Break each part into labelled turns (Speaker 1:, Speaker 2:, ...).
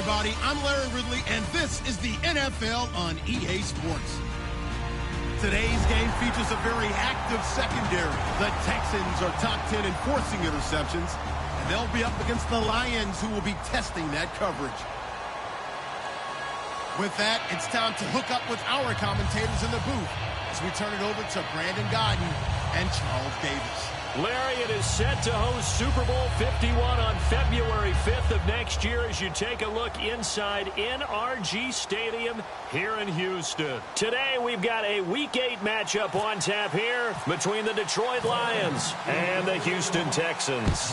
Speaker 1: everybody. I'm Larry Ridley, and this is the NFL on EA Sports. Today's game features a very active secondary. The Texans are top 10 in forcing interceptions, and they'll be up against the Lions, who will be testing that coverage. With that, it's time to hook up with our commentators in the booth as we turn it over to Brandon Godden and Charles Davis.
Speaker 2: Larry, it is set to host Super Bowl 51 on February 5th of next year as you take a look inside NRG Stadium here in Houston. Today, we've got a Week 8 matchup on tap here between the Detroit Lions and the Houston Texans.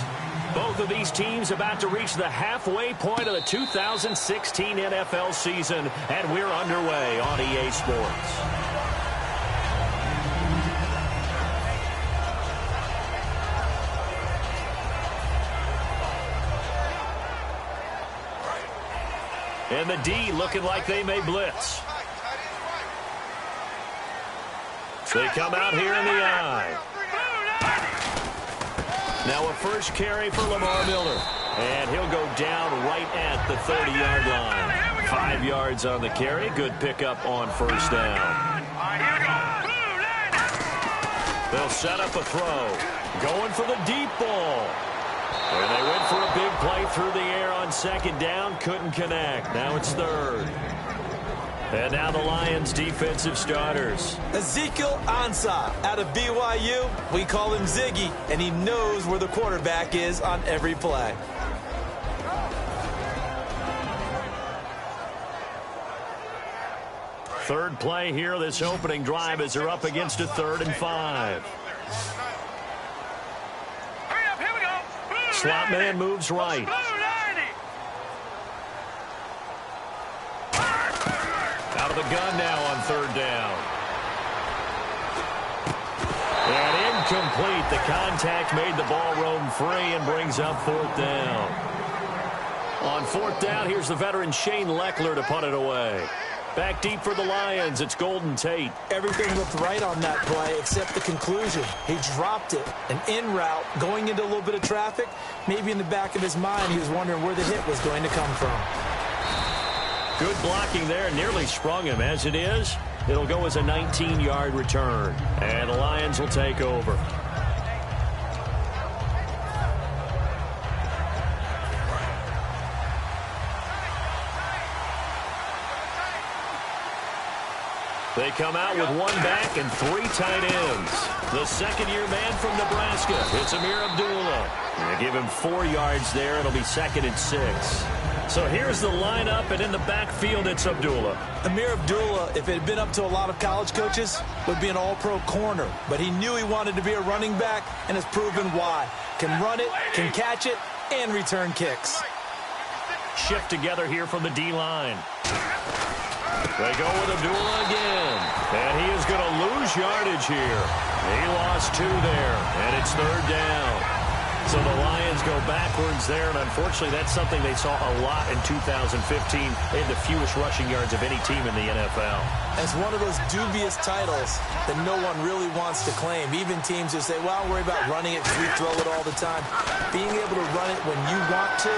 Speaker 2: Both of these teams about to reach the halfway point of the 2016 NFL season, and we're underway on EA Sports. And the D looking like they may blitz. They come out here in the I. Now a first carry for Lamar Miller. And he'll go down right at the 30-yard line. 5 yards on the carry. Good pickup on first down. They'll set up a throw. Going for the deep ball. And they went for a big play through the air on second down. Couldn't connect. Now it's third. And now the Lions' defensive starters.
Speaker 3: Ezekiel Ansah out of BYU. We call him Ziggy, and he knows where the quarterback is on every play.
Speaker 2: Third play here, this opening drive, as they're up against a 3rd and 5. Slot man moves right. Out of the gun now on 3rd down. And incomplete. The contact made the ball roam free and brings up 4th down. On 4th down, here's the veteran Shane Leckler to punt it away. Back deep for the Lions, it's Golden Tate.
Speaker 3: Everything looked right on that play except the conclusion. He dropped it, an in route, going into a little bit of traffic. Maybe in the back of his mind, he was wondering where the hit was going to come from.
Speaker 2: Good blocking there, nearly sprung him. As it is, it'll go as a 19-yard return. And the Lions will take over. They come out with 1 back and 3 tight ends. The second-year man from Nebraska, it's Amir Abdullah. They give him 4 yards there. It'll be 2nd and 6. So here's the lineup, and in the backfield, it's Abdullah.
Speaker 3: Amir Abdullah, if it had been up to a lot of college coaches, would be an all-pro corner. But he knew he wanted to be a running back, and has proven why. Can run it, can catch it, and return kicks.
Speaker 2: Shift together here from the D-line. They go with Abdullah again. And he is going to lose yardage here. He lost 2 there, and it's 3rd down. So the Lions go backwards there, and unfortunately that's something they saw a lot in 2015. They had the fewest rushing yards of any team in the NFL.
Speaker 3: It's one of those dubious titles that no one really wants to claim. Even teams who say, well, I'll worry about running it because we throw it all the time. Being able to run it when you want to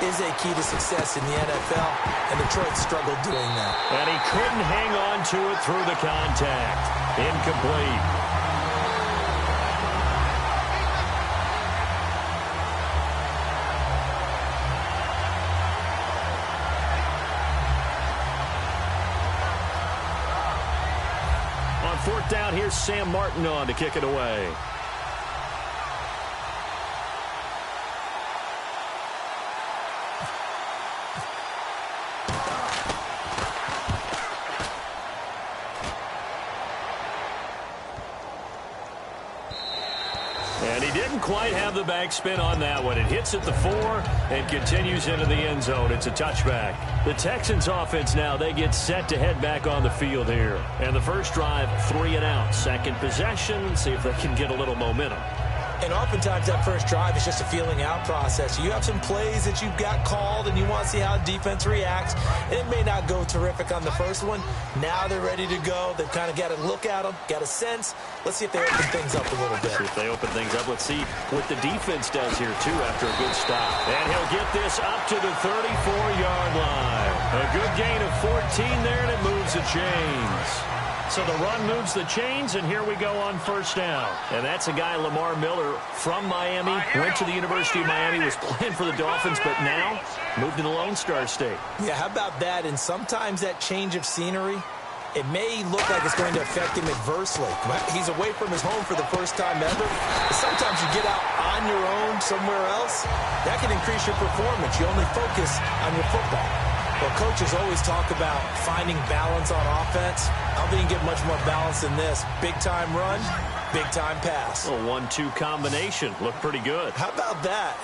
Speaker 3: is a key to success in the NFL, and Detroit struggled doing that.
Speaker 2: And he couldn't hang on to it through the contact. Incomplete. On 4th down, here's Sam Martin on to kick it away. And he didn't quite have the backspin on that one. It hits at the 4 and continues into the end zone. It's a touchback. The Texans offense now, they get set to head back on the field here. And the first drive, 3 and out. Second possession, see if they can get a little momentum.
Speaker 3: And oftentimes that first drive is just a feeling out process. You have some plays that you've got called and you want to see how defense reacts. And it may not go terrific on the first one. Now they're ready to go. They've kind of got to look at them, got a sense. Let's see if they open things up a little bit.
Speaker 2: See if they open things up. Let's see what the defense does here, too, after a good stop. And he'll get this up to the 34-yard line. A good gain of 14 there, and it moves the chains. So the run moves the chains, and here we go on first down. And that's a guy, Lamar Miller, from Miami, went to the University of Miami, was playing for the Dolphins, but now moved to the Lone Star State.
Speaker 3: Yeah, how about that? And sometimes that change of scenery, it may look like it's going to affect him adversely. He's away from his home for the first time ever. But sometimes you get out on your own somewhere else, that can increase your performance. You only focus on your football. Well, coaches always talk about finding balance on offense. I don't think you get much more balance than this. Big-time run, big-time pass.
Speaker 2: A 1-2 combination. Looked pretty good.
Speaker 3: How about that?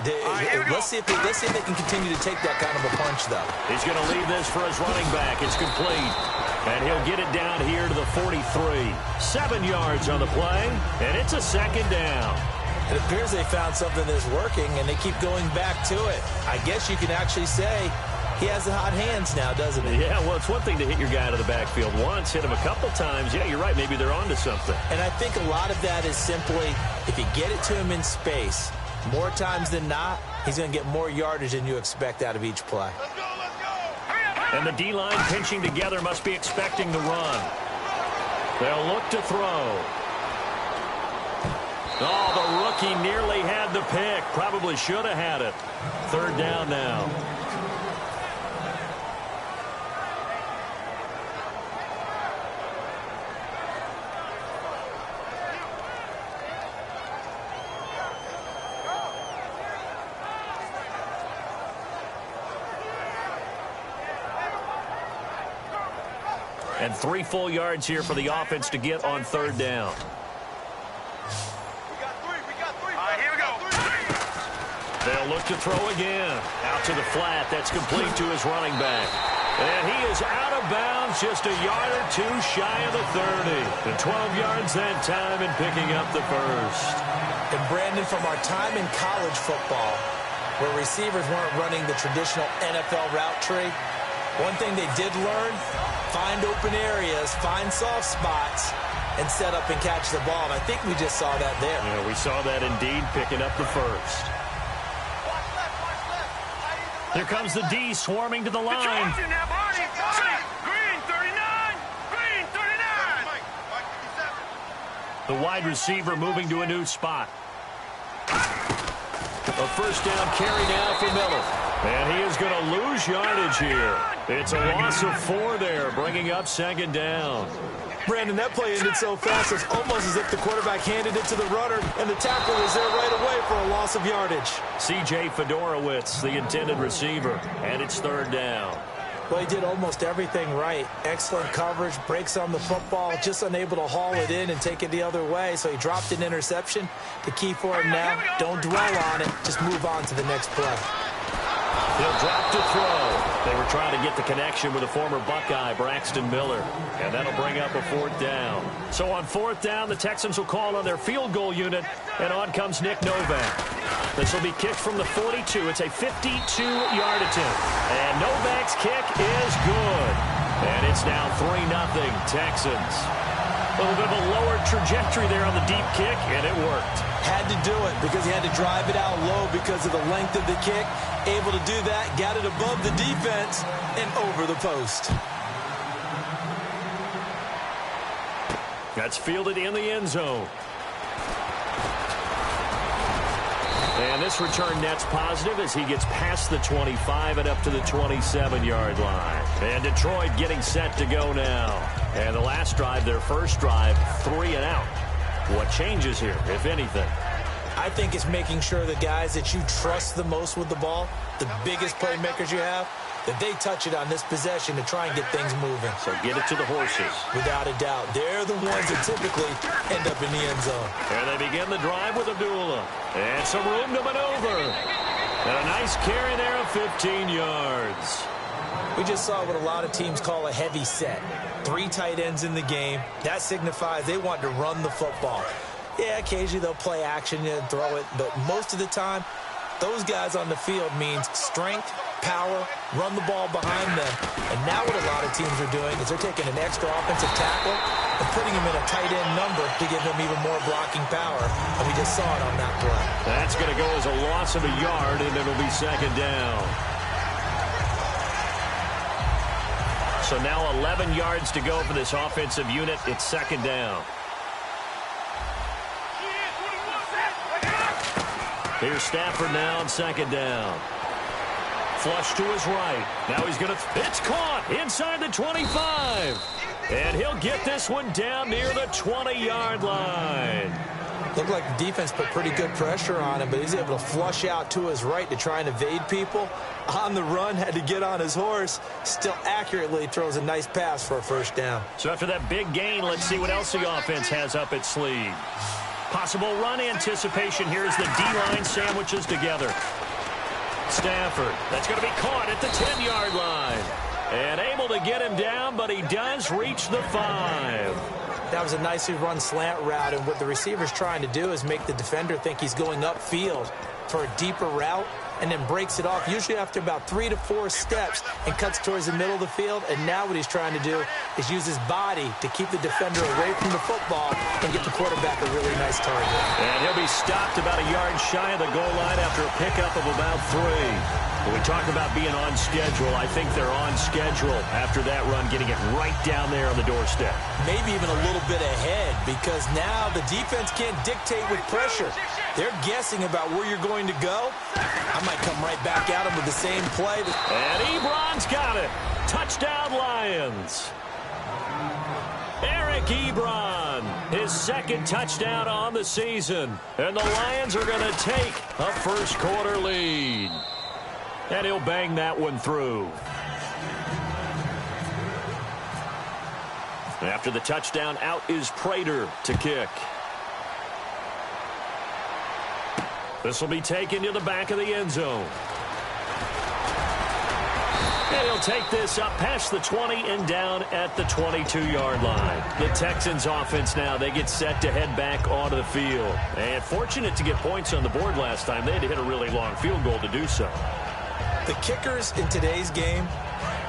Speaker 3: Let's see if they can continue to take that kind of a punch, though.
Speaker 2: He's going to leave this for his running back. It's complete. And he'll get it down here to the 43. 7 yards on the play, and it's a second down.
Speaker 3: It appears they found something that's working, and they keep going back to it. I guess you can actually say he has the hot hands now, doesn't he?
Speaker 2: Yeah, well, it's one thing to hit your guy out of the backfield once, hit him a couple times. Yeah, you're right. Maybe they're onto something.
Speaker 3: And I think a lot of that is simply if you get it to him in space, more times than not, he's going to get more yardage than you expect out of each play.
Speaker 1: Let's go, let's go.
Speaker 2: And the D-line pinching together must be expecting the run. They'll look to throw. Oh, the rookie nearly had the pick. Probably should have had it. Third down now. And 3 full yards here for the offense to get on third down.
Speaker 1: We got three. All right, here we go.
Speaker 2: They'll look to throw again. Out to the flat. That's complete to his running back. And he is out of bounds, just a yard or two shy of the 30. The 12 yards that time and picking up the first.
Speaker 3: And Brandon, from our time in college football, where receivers weren't running the traditional NFL route tree, one thing they did learn, find open areas, find soft spots, and set up and catch the ball. And I think we just saw that there.
Speaker 2: Yeah, we saw that indeed, picking up the first. Here comes the D swarming to the line.
Speaker 1: Green 39. Green 39.
Speaker 2: The wide receiver moving to a new spot. A first down carry now for Miller. And he is going to lose yardage here. It's a loss of 4 there, bringing up second down.
Speaker 3: Brandon, that play ended so fast, it's almost as if the quarterback handed it to the runner, and the tackle was there right away for a loss of yardage.
Speaker 2: C.J. Fedorowicz, the intended receiver, and it's third down.
Speaker 3: Well, he did almost everything right. Excellent coverage, breaks on the football, just unable to haul it in and take it the other way, so he dropped an interception. The key for him now, don't dwell on it, just move on to the next play.
Speaker 2: He'll drop to throw. They were trying to get the connection with a former Buckeye, Braxton Miller. And that'll bring up a fourth down. So on fourth down, the Texans will call on their field goal unit. And on comes Nick Novak. This will be kicked from the 42. It's a 52-yard attempt. And Novak's kick is good. And it's now 3-0 Texans. A little bit of a lower trajectory there on the deep kick, and it worked.
Speaker 3: Had to do it because he had to drive it out low because of the length of the kick. Able to do that, got it above the defense and over the post.
Speaker 2: That's fielded in the end zone. And this return net's positive as he gets past the 25 and up to the 27-yard line. And Detroit getting set to go now. And the last drive, their first drive, 3 and out. What changes here, if anything?
Speaker 3: I think it's making sure the guys that you trust the most with the ball, the biggest playmakers you have, that they touch it on this possession to try and get things moving.
Speaker 2: So get it to the horses.
Speaker 3: Without a doubt. They're the ones that typically end up in the end zone.
Speaker 2: And they begin the drive with Abdullah. And some room to maneuver. And a nice carry there of 15 yards.
Speaker 3: We just saw what a lot of teams call a heavy set. 3 tight ends in the game. That signifies they want to run the football. Yeah, occasionally they'll play action and throw it, but most of the time, those guys on the field means strength, power, run the ball behind them. And now what a lot of teams are doing is they're taking an extra offensive tackle and putting him in a tight end number to give him even more blocking power. And we just saw it on that play.
Speaker 2: That's going to go as a loss of a yard, and it'll be second down. So now 11 yards to go for this offensive unit. It's second down. Here's Stafford now on second down. Flush to his right. Now he's going to... It's caught inside the 25. And he'll get this one down near the 20-yard line.
Speaker 3: Looked like the defense put pretty good pressure on him, but he's able to flush out to his right to try and evade people. On the run, had to get on his horse. Still accurately throws a nice pass for a first down.
Speaker 2: So after that big gain, let's see what else the offense has up its sleeve. Possible run anticipation here as the D-line sandwiches together. Stafford, that's going to be caught at the 10-yard line. And able to get him down, but he does reach the 5.
Speaker 3: That was a nicely run slant route, and what the receiver's trying to do is make the defender think he's going upfield for a deeper route, and then breaks it off, usually after about 3 to 4 steps, and cuts towards the middle of the field. And now what he's trying to do is use his body to keep the defender away from the football and get the quarterback a really nice target.
Speaker 2: And he'll be stopped about a yard shy of the goal line after a pickup of about 3. When we talk about being on schedule, I think they're on schedule after that run, getting it right down there on the doorstep.
Speaker 3: Maybe even a little bit ahead, because now the defense can't dictate with pressure. They're guessing about where you're going to go. I might come right back at him with the same play.
Speaker 2: And Ebron's got it. Touchdown, Lions. Eric Ebron, his second touchdown on the season. And the Lions are going to take a first-quarter lead. And he'll bang that one through. After the touchdown, out is Prater to kick. This will be taken to the back of the end zone. And he'll take this up past the 20 and down at the 22-yard line. The Texans offense now, they get set to head back onto the field. And fortunate to get points on the board last time. They had to hit a really long field goal to do so.
Speaker 3: The kickers in today's game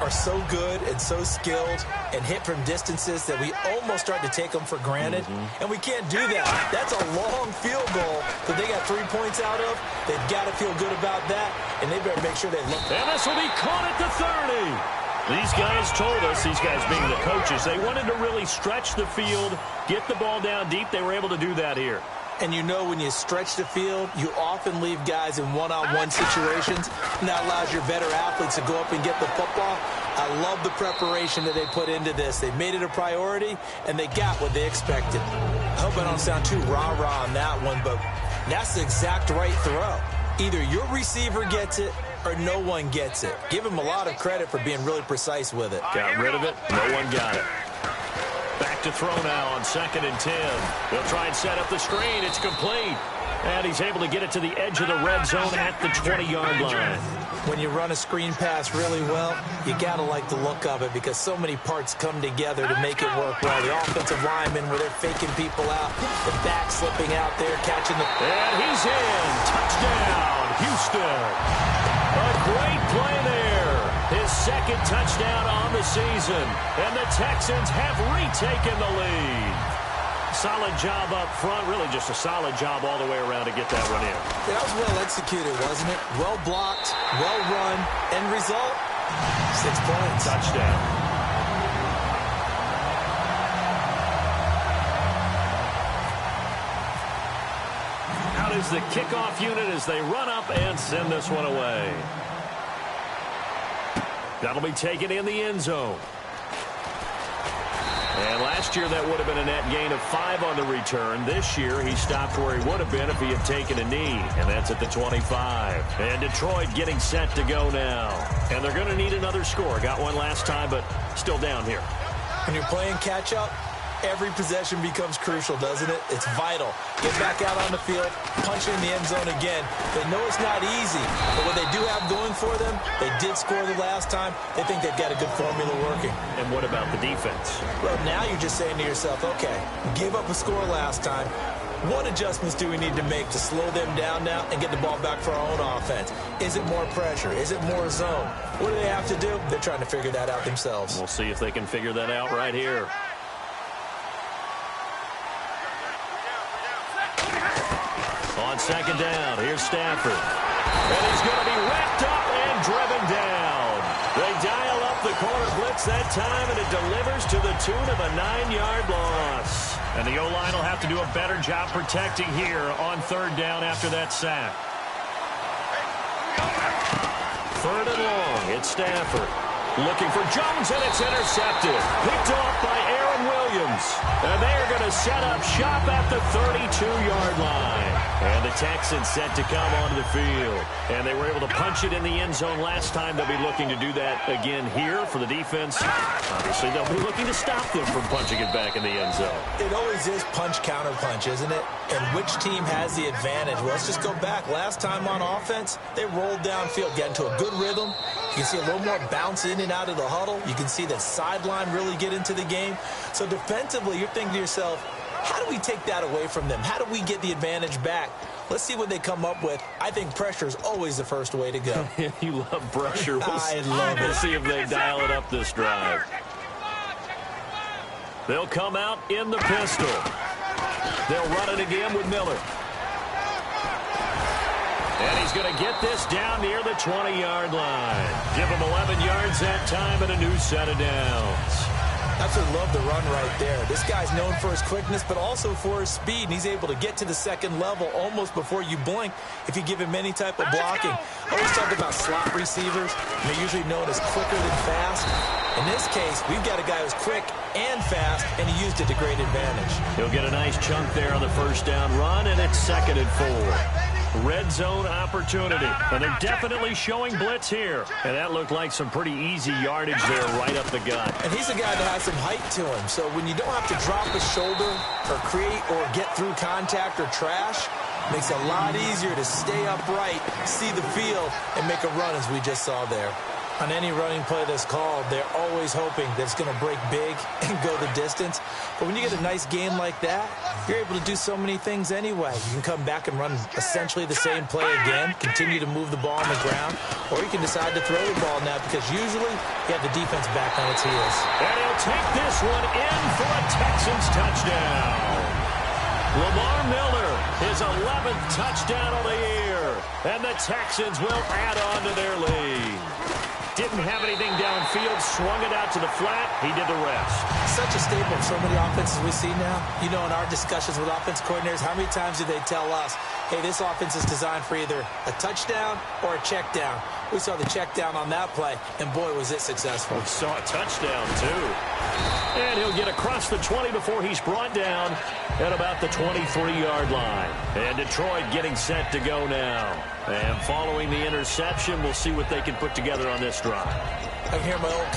Speaker 3: are so good and so skilled and hit from distances that we almost start to take them for granted. And we can't do that. That's a long field goal that they got 3 points out of. They've got to feel good about that, and they better make sure they look.
Speaker 2: And this will be caught at the 30. These guys told us, these guys being the coaches, they wanted to really stretch the field, get the ball down deep. They were able to do that here.
Speaker 3: And you know, when you stretch the field, you often leave guys in one-on-one situations, and that allows your better athletes to go up and get the football. I love the preparation that they put into this. They made it a priority, and they got what they expected. I hope I don't sound too rah-rah on that one, but that's the exact right throw. Either your receiver gets it or no one gets it. Give him a lot of credit for being really precise with it.
Speaker 2: Got rid of it. No one got it. Back to throw now on 2nd and 10. They'll try and set up the screen. It's complete. And he's able to get it to the edge of the red zone at the 20-yard line.
Speaker 3: When you run a screen pass really well, you got to like the look of it because so many parts come together to make it work well. The offensive linemen where they're faking people out, the back slipping out there, catching the...
Speaker 2: And he's in. Touchdown, Houston. A great play there. His second touchdown on the season. And the Texans have retaken the lead. Solid job up front. Really just a solid job all the way around to get that one in.
Speaker 3: That was well executed, wasn't it? Well blocked, well run. End result, 6 points.
Speaker 2: Touchdown. Out is the kickoff unit as they run up and send this one away. That'll be taken in the end zone. And last year, that would have been a net gain of 5 on the return. This year, he stopped where he would have been if he had taken a knee, and that's at the 25. And Detroit getting set to go now. And they're going to need another score. Got one last time, but still down here.
Speaker 3: When you're playing catch-up, every possession becomes crucial, doesn't it? It's vital. Get back out on the field, punch in the end zone again. They know it's not easy, but what they do have going for them, they did score the last time. They think they've got a good formula working.
Speaker 2: And what about the defense?
Speaker 3: Well, now you're just saying to yourself, okay, give up a score last time. What adjustments do we need to make to slow them down now and get the ball back for our own offense? Is it more pressure? Is it more zone? What do they have to do? They're trying to figure that out themselves.
Speaker 2: We'll see if they can figure that out right here. On second down, here's Stafford. And he's going to be wrapped up and driven down. They dial up the corner blitz that time, and it delivers to the tune of a 9-yard loss. And the O-line will have to do a better job protecting here on third down after that sack. Third and long, it's Stafford. Looking for Jones, and it's intercepted. Picked off by Aaron Williams. And they are going to set up shop at the 32-yard line. And the Texans set to come onto the field. And they were able to punch it in the end zone last time. They'll be looking to do that again here for the defense. Obviously, they'll be looking to stop them from punching it back in the end zone.
Speaker 3: It always is punch-counter-punch, isn't it? And which team has the advantage? Well, let's just go back. Last time on offense, they rolled downfield, get into a good rhythm. You can see a little more bounce in and out of the huddle. You can see the sideline really get into the game. So defensively, you're thinking to yourself, how do we take that away from them? How do we get the advantage back? Let's see what they come up with. I think pressure is always the first way to go.
Speaker 2: You love pressure.
Speaker 3: I love it.
Speaker 2: We'll see if they dial it up this drive. They'll come out in the pistol. They'll run it again with Miller. And he's going to get this down near the 20-yard line. Give him 11 yards that time and a new set of downs.
Speaker 3: Absolutely love the run right there. This guy's known for his quickness, but also for his speed. And he's able to get to the second level almost before you blink if you give him any type of blocking. I always talk about slot receivers. They're usually known as quicker than fast. In this case, we've got a guy who's quick and fast, and he used it to great advantage.
Speaker 2: He'll get a nice chunk there on the first down run, and it's 2nd and 4. Red zone opportunity, and they're definitely showing blitz here. And that looked like some pretty easy yardage there right up the gut.
Speaker 3: And he's a guy that has some height to him, so when you don't have to drop a shoulder or create or get through contact or trash, makes it a lot easier to stay upright, see the field, and make a run as we just saw there. On any running play that's called, they're always hoping that it's going to break big and go the distance. But when you get a nice gain like that, you're able to do so many things anyway. You can come back and run essentially the same play again, continue to move the ball on the ground, or you can decide to throw the ball now because usually you have the defense back on its heels.
Speaker 2: And he'll take this one in for a Texans touchdown. Lamar Miller, his 11th touchdown of the year. And the Texans will add on to their lead. Didn't have anything downfield, swung it out to the flat. He did the rest.
Speaker 3: Such a staple of so many offenses we see now. You know, in our discussions with offense coordinators, how many times do they tell us, hey, this offense is designed for either a touchdown or a check down. We saw the check down on that play, and boy, was it successful.
Speaker 2: We saw a touchdown, too. And he'll get across the 20 before he's brought down at about the 23-yard line. And Detroit getting set to go now. And following the interception, we'll see what they can put together on this drive.
Speaker 3: I can hear my old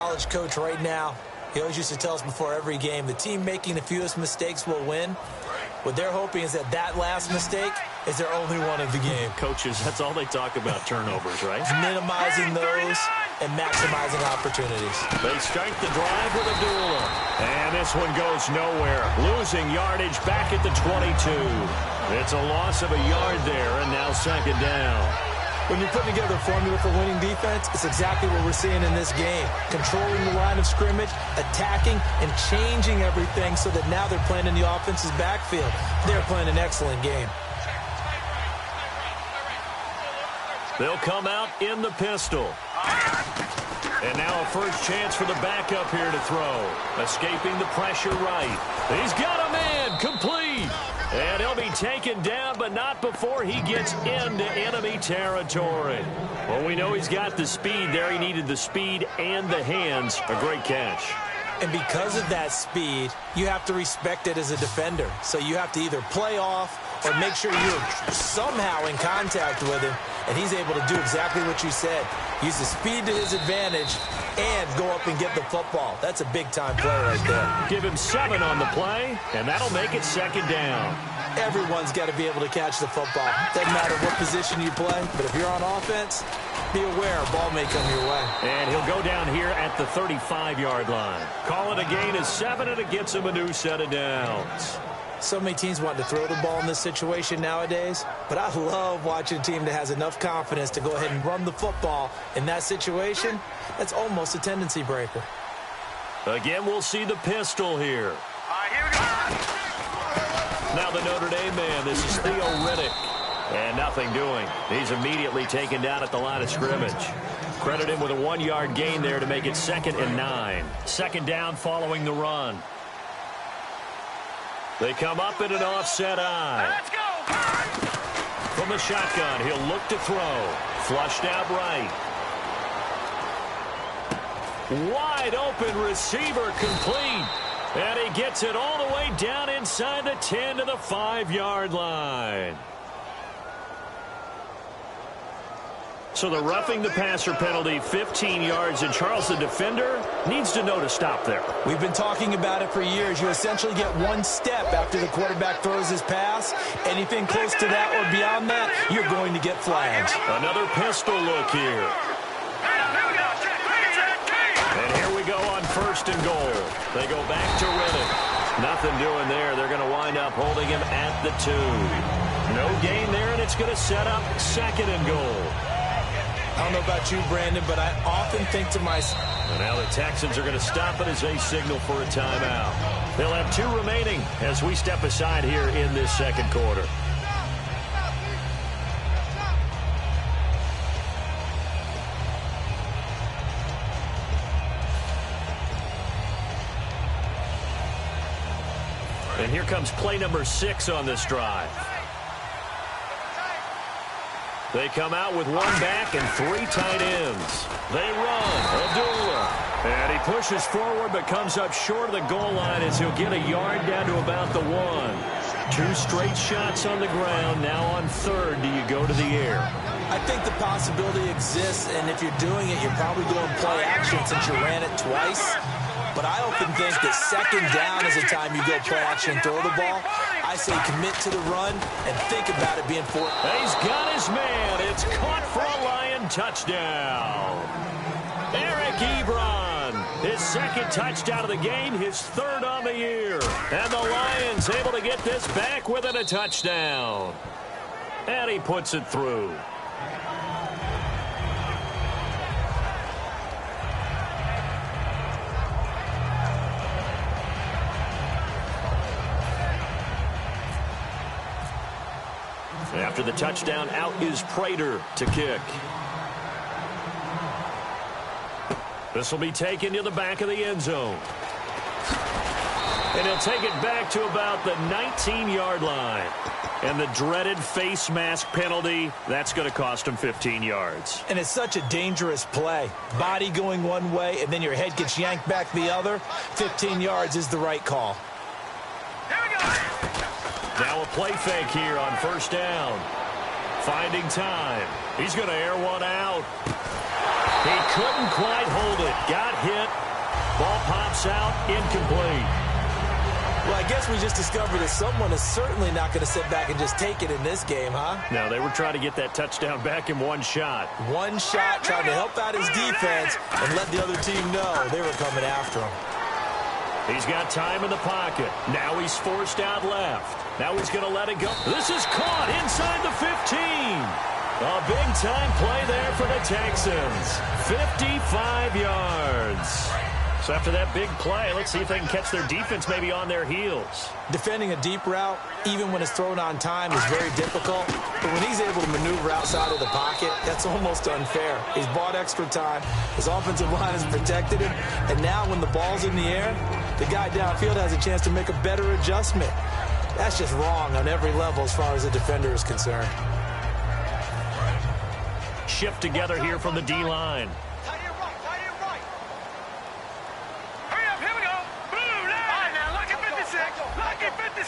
Speaker 3: college coach right now. He always used to tell us before every game, the team making the fewest mistakes will win. What they're hoping is that last mistake is their only one of the game.
Speaker 2: Coaches, that's all they talk about, turnovers, right?
Speaker 3: Minimizing those and maximizing opportunities.
Speaker 2: They start the drive with a duel. And this one goes nowhere. Losing yardage back at the 22. It's a loss of a yard there, and now 2nd down.
Speaker 3: When you're putting together a formula for winning defense, it's exactly what we're seeing in this game. Controlling the line of scrimmage, attacking, and changing everything so that now they're playing in the offense's backfield. They're playing an excellent game.
Speaker 2: They'll come out in the pistol. And now a first chance for the backup here to throw. Escaping the pressure right. He's got a man, complete. And he'll be taken down, but not before he gets into enemy territory. Well, we know he's got the speed there. He needed the speed and the hands. A great catch.
Speaker 3: And because of that speed, you have to respect it as a defender. So you have to either play off or make sure you're somehow in contact with him, and he's able to do exactly what you said. Use the speed to his advantage and go up and get the football. That's a big-time play right there.
Speaker 2: Give him 7 on the play, and that'll make it 2nd down.
Speaker 3: Everyone's got to be able to catch the football. Doesn't matter what position you play, but if you're on offense, be aware a ball may come your way.
Speaker 2: And he'll go down here at the 35-yard line. Call it a gain of 7, and it gets him a new set of downs.
Speaker 3: So many teams want to throw the ball in this situation nowadays, but I love watching a team that has enough confidence to go ahead and run the football. In that situation, that's almost a tendency breaker.
Speaker 2: Again, we'll see the pistol here.
Speaker 4: Here we go.
Speaker 2: Now the Notre Dame man, this is Theo Riddick. And nothing doing. He's immediately taken down at the line of scrimmage. Credit him with a 1-yard gain there to make it 2nd and 9. 2nd down following the run. They come up in an offset eye.
Speaker 4: Let's go.
Speaker 2: From the shotgun, he'll look to throw. Flushed out right. Wide open receiver complete. And he gets it all the way down inside the 10 to the 5-yard line. So the roughing the passer penalty, 15 yards, and Charles, the defender, needs to know to stop there.
Speaker 3: We've been talking about it for years. You essentially get 1 step after the quarterback throws his pass. Anything close to that or beyond that, you're going to get flagged.
Speaker 2: Another pistol look here. And here we go on 1st and goal. They go back to Riddick. Nothing doing there. They're going to wind up holding him at the 2. No gain there, and it's going to set up 2nd and goal.
Speaker 3: I don't know about you, Brandon, but I often think to myself.
Speaker 2: And now the Texans are going to stop it as they signal for a timeout. They'll have 2 remaining as we step aside here in this 2nd quarter. And here comes play number 6 on this drive. They come out with 1 back and 3 tight ends. They run. Abdullah. And he pushes forward but comes up short of the goal line as he'll get a yard down to about the 1. 2 straight shots on the ground. Now on 3rd, do you go to the air?
Speaker 3: I think the possibility exists, and if you're doing it, you're probably going play action since you ran it twice. But I often think that 2nd down is the time you go play action and throw the ball. I say commit to the run and think about it being 4.
Speaker 2: He's got his man. It's caught for a Lion touchdown. Eric Ebron, his 2nd touchdown of the game, his 3rd on the year. And the Lions able to get this back within a touchdown. And he puts it through. After the touchdown, out is Prater to kick. This will be taken to the back of the end zone. And he'll take it back to about the 19-yard line. And the dreaded face mask penalty, that's going to cost him 15 yards.
Speaker 3: And it's such a dangerous play. Body going one way, and then your head gets yanked back the other. 15 yards is the right call.
Speaker 4: Here we go.
Speaker 2: Now a play fake here on 1st down. Finding time. He's going to air one out. He couldn't quite hold it. Got hit. Ball pops out. Incomplete.
Speaker 3: Well, I guess we just discovered that someone is certainly not going to sit back and just take it in this game, huh?
Speaker 2: No, they were trying to get that touchdown back in 1 shot.
Speaker 3: 1 shot, trying to help out his defense and let the other team know they were coming after him.
Speaker 2: He's got time in the pocket. Now he's forced out left. Now he's going to let it go. This is caught inside the 15. A big-time play there for the Texans. 55 yards. So after that big play, let's see if they can catch their defense maybe on their heels.
Speaker 3: Defending a deep route, even when it's thrown on time, is very difficult. But when he's able to maneuver outside of the pocket, that's almost unfair. He's bought extra time. His offensive line has protected him. And now when the ball's in the air, the guy downfield has a chance to make a better adjustment. That's just wrong on every level as far as the defender is concerned.
Speaker 2: Shift together here from the D-line.
Speaker 4: Tight end right. Hurry up. Here we go.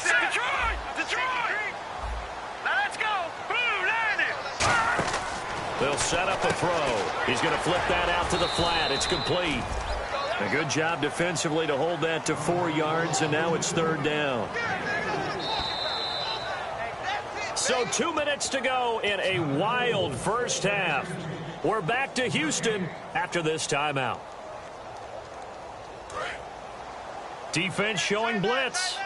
Speaker 4: Detroit! Detroit! Now let's go. Boom, landed.
Speaker 2: They'll set up a throw. He's going to flip that out to the flat. It's complete. A good job defensively to hold that to 4 yards, and now it's 3rd down. So 2 minutes to go in a wild first half. We're back to Houston after this timeout. Defense showing blitz.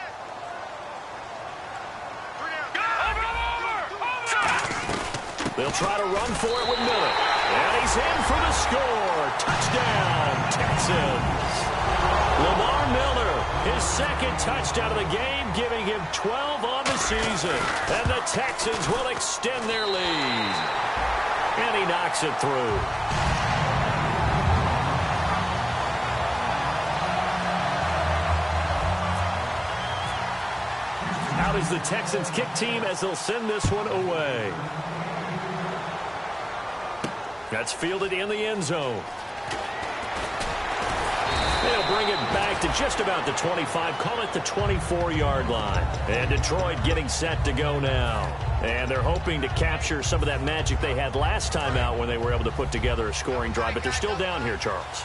Speaker 2: They'll try to run for it with Miller. And he's in for the score. Touchdown, Texans. Lamar Miller, his 2nd touchdown of the game, giving him 12 on the season. And the Texans will extend their lead. And he knocks it through. Out is the Texans kick team as they'll send this one away. That's fielded in the end zone. They'll bring it back to just about the 25. Call it the 24-yard line. And Detroit getting set to go now. And they're hoping to capture some of that magic they had last time out when they were able to put together a scoring drive. But they're still down here, Charles.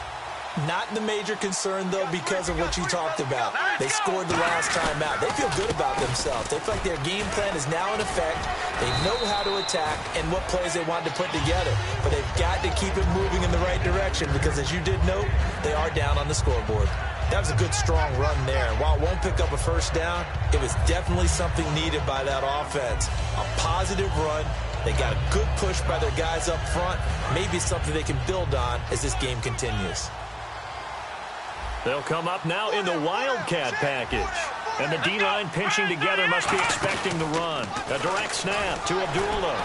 Speaker 3: Not the major concern, though, because of what you talked about. They scored the last time out. They feel good about themselves. They feel like their game plan is now in effect. They know how to attack and what plays they want to put together. But they've got to keep it moving in the right direction because, as you did note, they are down on the scoreboard. That was a good, strong run there. And while it won't pick up a first down, it was definitely something needed by that offense. A positive run. They got a good push by their guys up front. Maybe something they can build on as this game continues.
Speaker 2: They'll come up now in the Wildcat package. And the D-line pinching together must be expecting the run. A direct snap to Abdullah.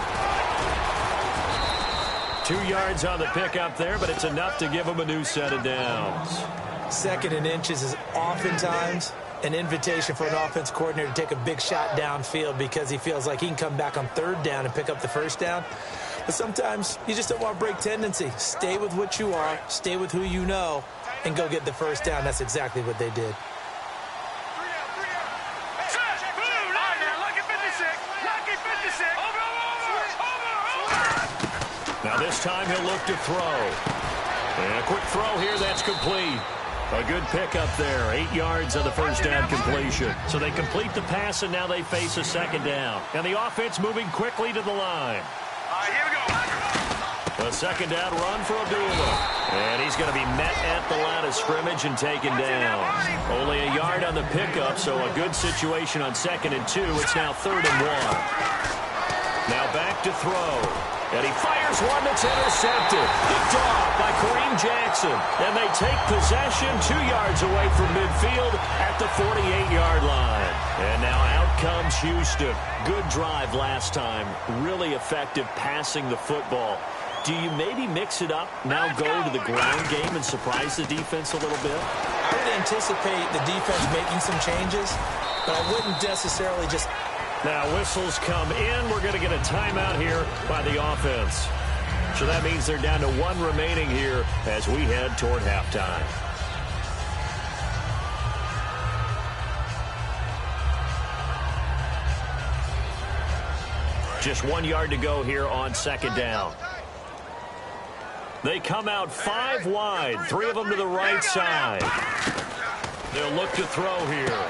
Speaker 2: 2 yards on the pickup there, but it's enough to give him a new set of downs.
Speaker 3: 2nd and inches is oftentimes an invitation for an offense coordinator to take a big shot downfield because he feels like he can come back on 3rd down and pick up the first down. But sometimes you just don't want to break tendency. Stay with what you are, stay with who you know, and go get the first down. That's exactly what they did.
Speaker 2: Now this time he'll look to throw. And a quick throw here, that's complete. A good pickup there. 8 yards on the first down completion. So they complete the pass, and now they face a 2nd down. And the offense moving quickly to the line.
Speaker 4: All right, here we go.
Speaker 2: A 2nd down run for Abdullah. And he's going to be met at the line of scrimmage and taken down. Only a yard on the pickup, so a good situation on 2nd and 2. It's now 3rd and 1. Now back to throw. And he fires one that's intercepted. Picked off by Kareem Jackson. And they take possession 2 yards away from midfield at the 48-yard line. And now out comes Houston. Good drive last time. Really effective passing the football. Do you maybe mix it up, now go to the ground game and surprise the defense a little bit?
Speaker 3: I would anticipate the defense making some changes, but I wouldn't necessarily just...
Speaker 2: Now whistles come in. We're going to get a timeout here by the offense. So that means they're down to 1 remaining here as we head toward halftime. Just 1 yard to go here on 2nd down. They come out 5 wide, 3 of them to the right side. They'll look to throw here.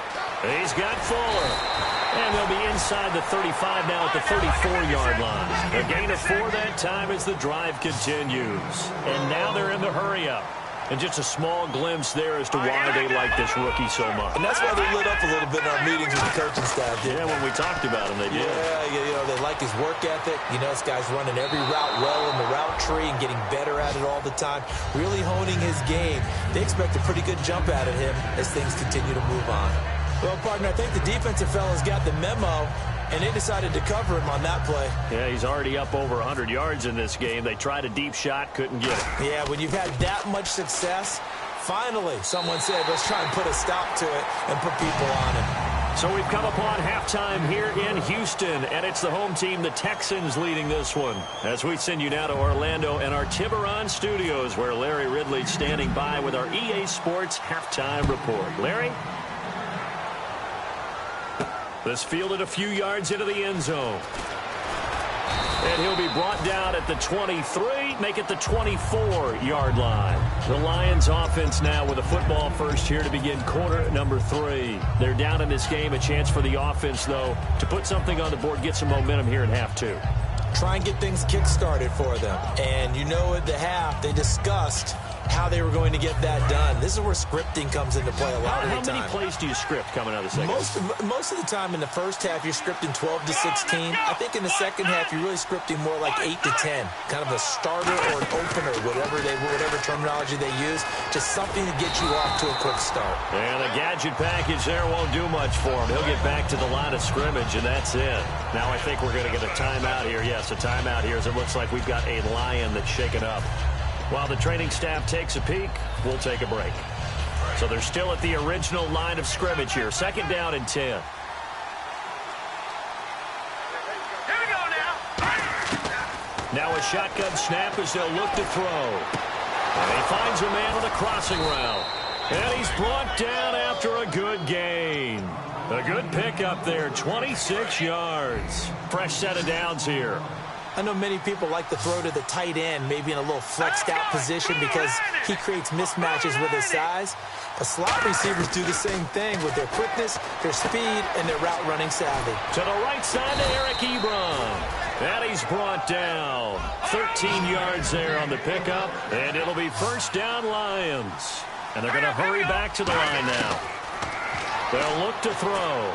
Speaker 2: He's got Fuller. And they'll be inside the 35 now at the 34-yard line. A gain of 4 that time as the drive continues. And now they're in the hurry-up. And just a small glimpse there as to why they like this rookie so much.
Speaker 3: And that's why they lit up a little bit in our meetings with the coaching staff.
Speaker 2: Yeah, when we talked about him, they did.
Speaker 3: Yeah, you know, they like his work ethic. You know, this guy's running every route well in the route tree and getting better at it all the time. Really honing his game. They expect a pretty good jump out of him as things continue to move on. Well, partner, I think the defensive fellas got the memo, and they decided to cover him on that play.
Speaker 2: Yeah, he's already up over 100 yards in this game. They tried a deep shot, couldn't get it.
Speaker 3: Yeah, when you've had that much success, finally someone said, let's try and put a stop to it and put people on him.
Speaker 2: So we've come upon halftime here in Houston, and it's the home team, the Texans, leading this one. As we send you now to Orlando and our Tiburon studios, where Larry Ridley's standing by with our EA Sports halftime report. Larry? This fielded a few yards into the end zone. And he'll be brought down at the 23, make it the 24-yard line. The Lions offense now with a football first here to begin quarter number 3. They're down in this game. A chance for the offense, though, to put something on the board, get some momentum here in half 2.
Speaker 3: Try and get things kick-started for them. And you know at the half, they discussed how they were going to get that done. This is where scripting comes into play a lot of the time.
Speaker 2: How many plays do you script coming out of the second?
Speaker 3: Most of the time in the first half, you're scripting 12 to 16. I think in the second half, you're really scripting more like 8 to 10. Kind of a starter or an opener, whatever terminology they use. Just something to get you off to a quick start.
Speaker 2: And the gadget package there won't do much for him. He'll get back to the line of scrimmage, and that's it. Now I think we're going to get a timeout here. Yes, a timeout here as it looks like we've got a Lion that's shaken up. While the training staff takes a peek, we'll take a break. So they're still at the original line of scrimmage here. Second down and 10.
Speaker 4: Here we go now.
Speaker 2: Now a shotgun snap as they'll look to throw. And he finds a man on the crossing route. And he's brought down after a good gain. A good pickup there, 26 yards. Fresh set of downs here.
Speaker 3: I know many people like to throw to the tight end, maybe in a little flexed out position because he creates mismatches with his size. But slot receivers do the same thing with their quickness, their speed, and their route running savvy.
Speaker 2: To the right side to Eric Ebron. And he's brought down. 13 yards there on the pickup. And it'll be first down Lions. And they're going to hurry back to the line now. They'll look to throw.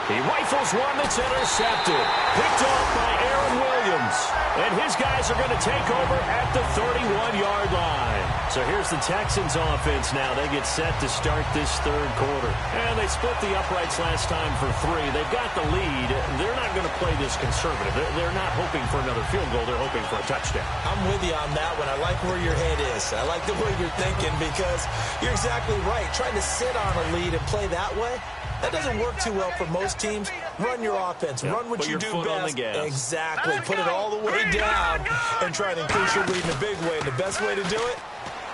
Speaker 2: He rifles one that's intercepted. Picked off by Aaron Williams. And his guys are going to take over at the 31-yard line. So here's the Texans offense now. They get set to start this third quarter. And they split the uprights last time for 3. They've got the lead. They're not going to play this conservative. They're not hoping for another field goal. They're hoping for a touchdown.
Speaker 3: I'm with you on that one. I like where your head is. I like the way you're thinking because you're exactly right. Trying to sit on a lead and play that way, that doesn't work too well for most teams. Run your offense.
Speaker 2: Yep.
Speaker 3: Run what
Speaker 2: Put
Speaker 3: you
Speaker 2: your
Speaker 3: do
Speaker 2: foot on
Speaker 3: best.
Speaker 2: the gas.
Speaker 3: Exactly. Put it all the way down and try to increase your lead in a big way. And the best way to do it,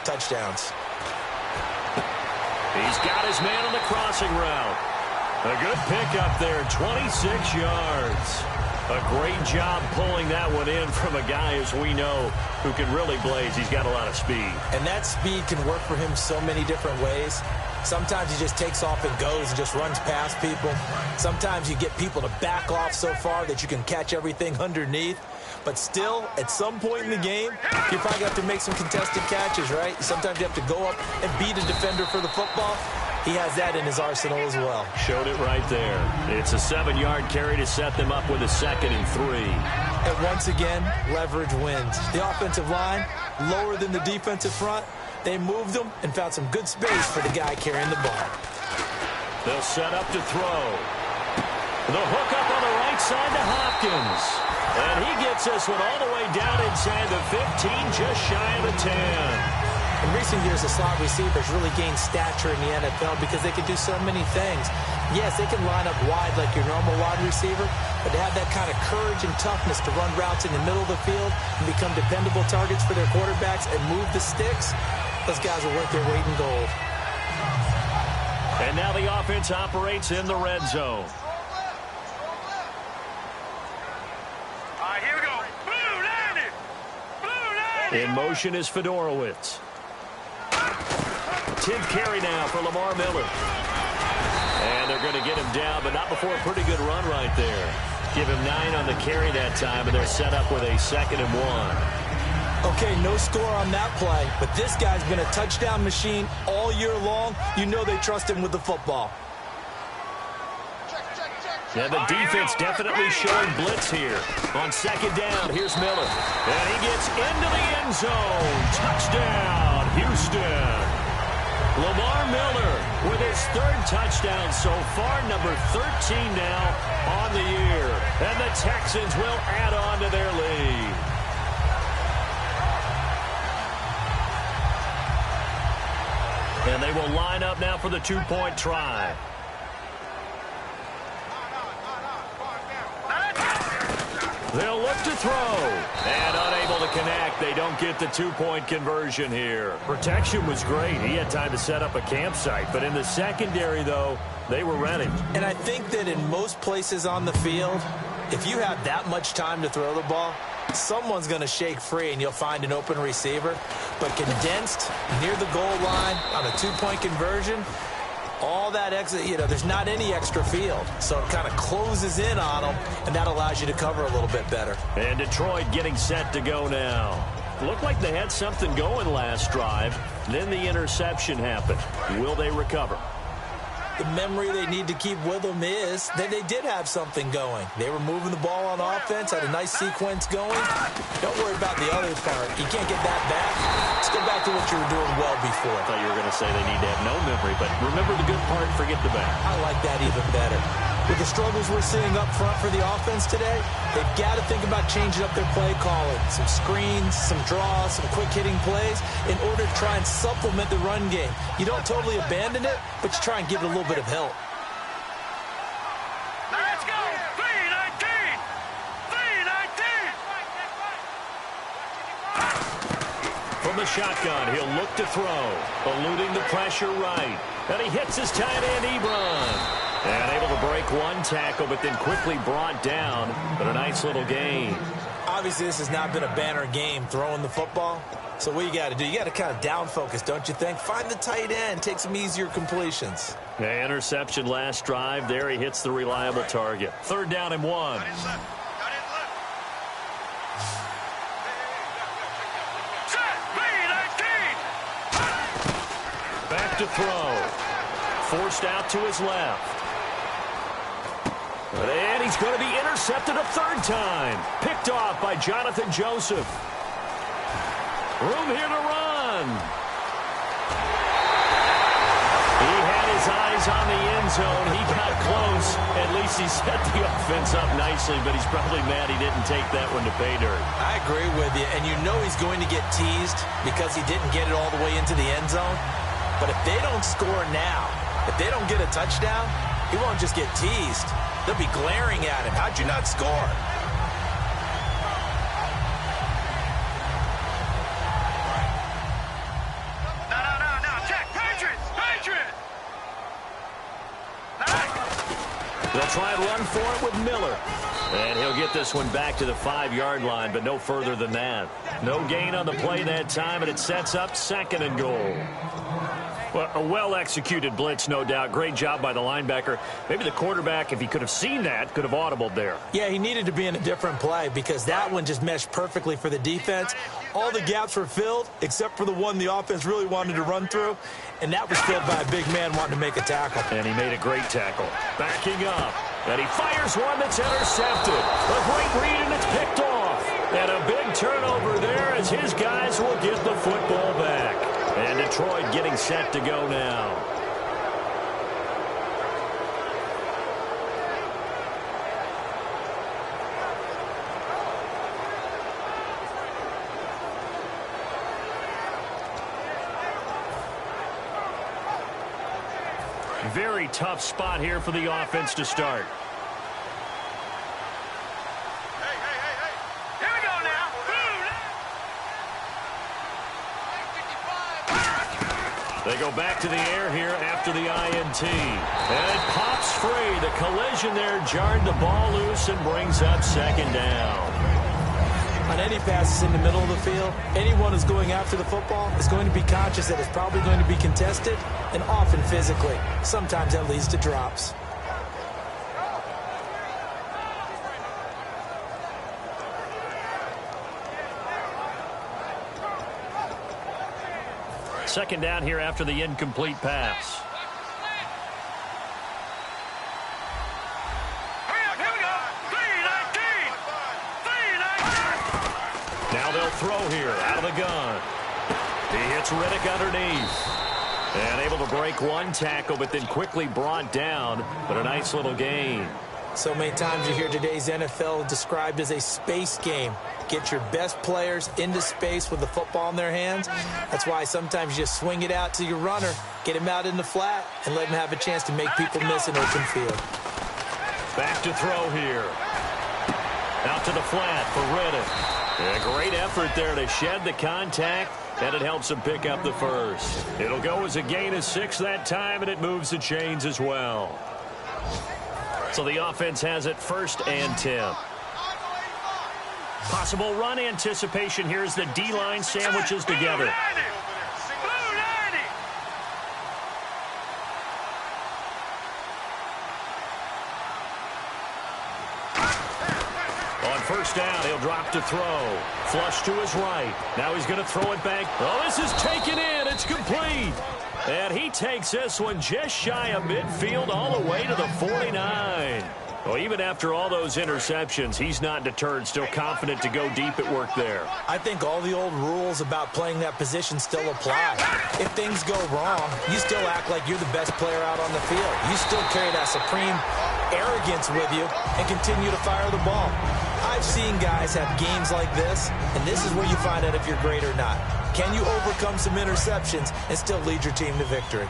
Speaker 3: touchdowns.
Speaker 2: He's got his man on the crossing route. A good pickup there, 26 yards. A great job pulling that one in from a guy, as we know, who can really blaze. He's got a lot of speed.
Speaker 3: And that speed can work for him so many different ways. Sometimes he just takes off and goes and just runs past people. Sometimes you get people to back off so far that you can catch everything underneath. But still, at some point in the game, you probably have to make some contested catches, right? Sometimes you have to go up and beat a defender for the football. He has that in his arsenal as well.
Speaker 2: Showed it right there. It's a 7-yard carry to set them up with a 2nd and 3.
Speaker 3: And once again, leverage wins. The offensive line, lower than the defensive front. They moved them and found some good space for the guy carrying the ball.
Speaker 2: They'll set up to throw. The hook up on the right side to Hopkins. And he gets this one all the way down inside the 15, just shy of the 10.
Speaker 3: In recent years, the slot receivers really gained stature in the NFL because they can do so many things. Yes, they can line up wide like your normal wide receiver, but to have that kind of courage and toughness to run routes in the middle of the field and become dependable targets for their quarterbacks and move the sticks, those guys are worth their weight in gold.
Speaker 2: And now the offense operates in the red zone.
Speaker 4: All right, here we go. Blue landed. Blue landed.
Speaker 2: In motion is Fedorowicz. 10th carry now for Lamar Miller. And they're going to get him down, but not before a pretty good run right there. Give him 9 on the carry that time, and they're set up with a 2nd and 1.
Speaker 3: Okay, no score on that play, but this guy's been a touchdown machine all year long. You know they trust him with the football.
Speaker 2: Yeah, the defense definitely showing blitz here. On 2nd down, here's Miller. And he gets into the end zone. Touchdown, Houston. Lamar Miller with his 3rd touchdown so far, number 13 now on the year. And the Texans will add on to their lead. And they will line up now for the 2-point try. They'll look to throw. And unable to connect. They don't get the two-point conversion here. Protection was great. He had time to set up a campsite. But in the secondary, though, they were ready.
Speaker 3: And I think that in most places on the field, if you have that much time to throw the ball, someone's going to shake free and you'll find an open receiver. But condensed near the goal line on a two-point conversion, all that extra, there's not any extra field. So it kind of closes in on them, and that allows you to cover a little bit better.
Speaker 2: And Detroit getting set to go now. Looked like they had something going last drive. Then the interception happened. Will they recover?
Speaker 3: The memory they need to keep with them is that they did have something going. They were moving the ball on offense, had a nice sequence going. Don't worry about the other part. You can't get that back. Let's go back to what you were doing well before.
Speaker 2: I thought you were going to say they need to have no memory, but remember the good part, forget the bad.
Speaker 3: I like that even better. With the struggles we're seeing up front for the offense today, they've got to think about changing up their play calling. Some screens, some draws, some quick-hitting plays in order to try and supplement the run game. You don't totally abandon it, but you try and give it a little bit of help.
Speaker 4: Now let's go. 3-19. 3-19.
Speaker 2: From the shotgun, he'll look to throw, eluding the pressure right. And he hits his tight end, Ebron. And able to break one tackle, but then quickly brought down. But a nice little gain.
Speaker 3: Obviously, this has not been a banner game throwing the football. So what you got to do, you got to kind of down focus, don't you think? Find the tight end, take some easier completions.
Speaker 2: The interception last drive. There he hits the reliable target. 3rd down and 1. Back to throw. Forced out to his left. And he's going to be intercepted a 3rd time. Picked off by Jonathan Joseph. Room here to run. He had his eyes on the end zone. He got close. At least he set the offense up nicely, but he's probably mad he didn't take that one to pay dirt.
Speaker 3: I agree with you, and you know he's going to get teased because he didn't get it all the way into the end zone. But if they don't score now, if they don't get a touchdown, he won't just get teased. They'll be glaring at him. How'd you not score?
Speaker 4: No. Check. Patriots.
Speaker 2: They'll try and run for it with Miller. And he'll get this one back to the 5-yard line, but no further than that. No gain on the play that time, and it sets up 2nd and goal. Well, a well-executed blitz, no doubt. Great job by the linebacker. Maybe the quarterback, if he could have seen that, could have audibled there.
Speaker 3: Yeah, he needed to be in a different play because that one just meshed perfectly for the defense. All the gaps were filled except for the one the offense really wanted to run through, and that was filled by a big man wanting to make a tackle.
Speaker 2: And he made a great tackle. Backing up. And he fires one that's intercepted. A great read, and it's picked off. And a big turnover there as his guys will get the football back. And Detroit getting set to go now. Very tough spot here for the offense to start.
Speaker 4: Here we go now.
Speaker 2: They go back to the air here after the INT. And it pops free. The collision there jarred the ball loose and brings up 2nd down.
Speaker 3: On any passes in the middle of the field, anyone who's going after the football is going to be conscious that it's probably going to be contested, and often physically. Sometimes that leads to drops.
Speaker 2: Second down here after the incomplete pass. Now they'll throw here out of the gun. He hits Riddick underneath. And able to break one tackle, but then quickly brought down. But a nice little gain.
Speaker 3: So many times you hear today's NFL described as a space game. Get your best players into space with the football in their hands. That's why sometimes you just swing it out to your runner, get him out in the flat, and let him have a chance to make people miss an open field.
Speaker 2: Back to throw here. Out to the flat for Reddick. A great effort there to shed the contact, and it helps him pick up the first. It'll go as a gain of 6 that time, and it moves the chains as well. So the offense has it 1st and 10. Possible run anticipation here as the D-line sandwiches together. On 1st down, he'll drop to throw. Flush to his right. Now he's going to throw it back. Oh, this is taken in. It's complete. And he takes this one just shy of midfield all the way to the 49. Well, even after all those interceptions, he's not deterred, still confident to go deep at work there.
Speaker 3: I think all the old rules about playing that position still apply. If things go wrong, you still act like you're the best player out on the field. You still carry that supreme arrogance with you and continue to fire the ball. I've seen guys have games like this, and this is where you find out if you're great or not. Can you overcome some interceptions and still lead your team to victory?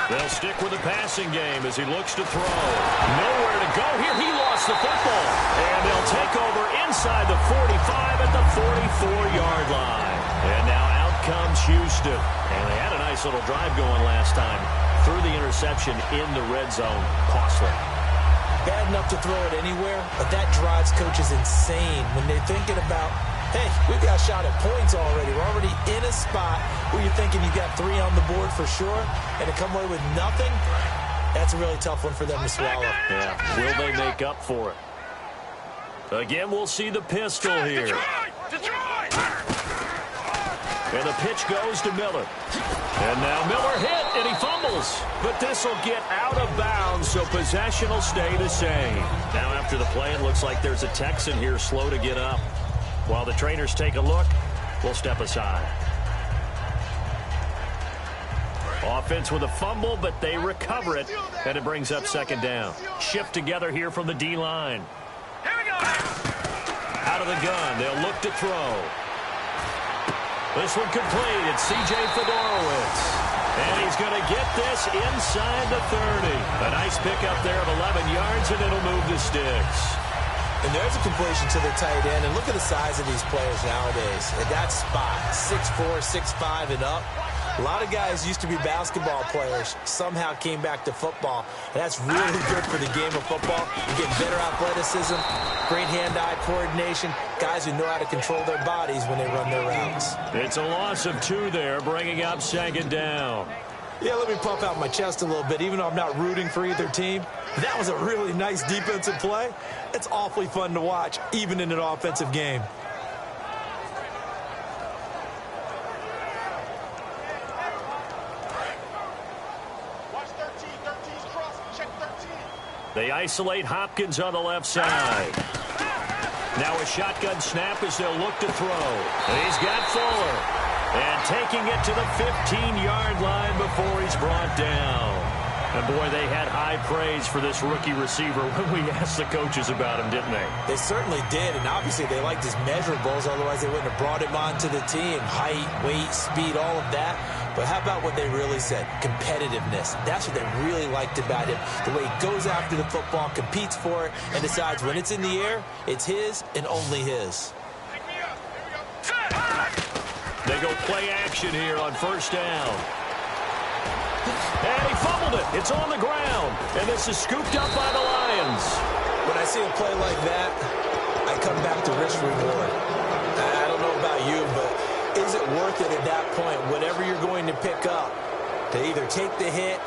Speaker 2: They'll stick with the passing game as he looks to throw. Nowhere to go here. He lost the football. And they'll take over inside the 45 at the 44-yard line. And now out comes Houston. And they had a nice little drive going last time. Threw the interception in the red zone. Costly.
Speaker 3: Bad enough to throw it anywhere, but that drives coaches insane when they're thinking about, hey, we've got a shot at points already. We're already in a spot where you're thinking you got 3 on the board for sure, and to come away with nothing, that's a really tough one for them to swallow.
Speaker 2: Yeah, will they make up for it? Again, we'll see the pistol here. And the pitch goes to Miller. And now Miller hit, and he fumbles. But this will get out of bounds, so possession will stay the same. Now after the play, it looks like there's a Texan here slow to get up. While the trainers take a look, we'll step aside. Offense with a fumble, but they recover it, and it brings up 2nd down. Shift together here from the D-line.
Speaker 4: Here we go.
Speaker 2: Out of the gun, they'll look to throw. This one complete. It's C.J. Fedorowicz. And he's going to get this inside the 30. A nice pickup there of 11 yards, and it'll move the sticks.
Speaker 3: And there's a completion to the tight end. And look at the size of these players nowadays. At that spot, 6'4", 6'5", and up. A lot of guys used to be basketball players, somehow came back to football. And that's really good for the game of football. You get better athleticism, great hand-eye coordination, guys who know how to control their bodies when they run their routes.
Speaker 2: It's a loss of 2 there, bringing up 2nd down.
Speaker 3: Yeah, let me pump out my chest a little bit, even though I'm not rooting for either team. That was a really nice defensive play. It's awfully fun to watch, even in an offensive game.
Speaker 2: They isolate Hopkins on the left side. Now a shotgun snap as they'll look to throw. He's got Fuller. And taking it to the 15-yard line before he's brought down. And, boy, they had high praise for this rookie receiver when we asked the coaches about him, didn't they?
Speaker 3: They certainly did, and obviously they liked his measurables, otherwise they wouldn't have brought him onto the team. Height, weight, speed, all of that. But how about what they really said? Competitiveness. That's what they really liked about him. The way he goes after the football, competes for it, and decides when it's in the air, it's his and only his.
Speaker 2: They go play action here on 1st down. And he fumbled it. It's on the ground. And this is scooped up by the Lions.
Speaker 3: When I see a play like that, I come back to risk reward. I don't know about you, but is it worth it at that point, whatever you're going to pick up, to either take the hit,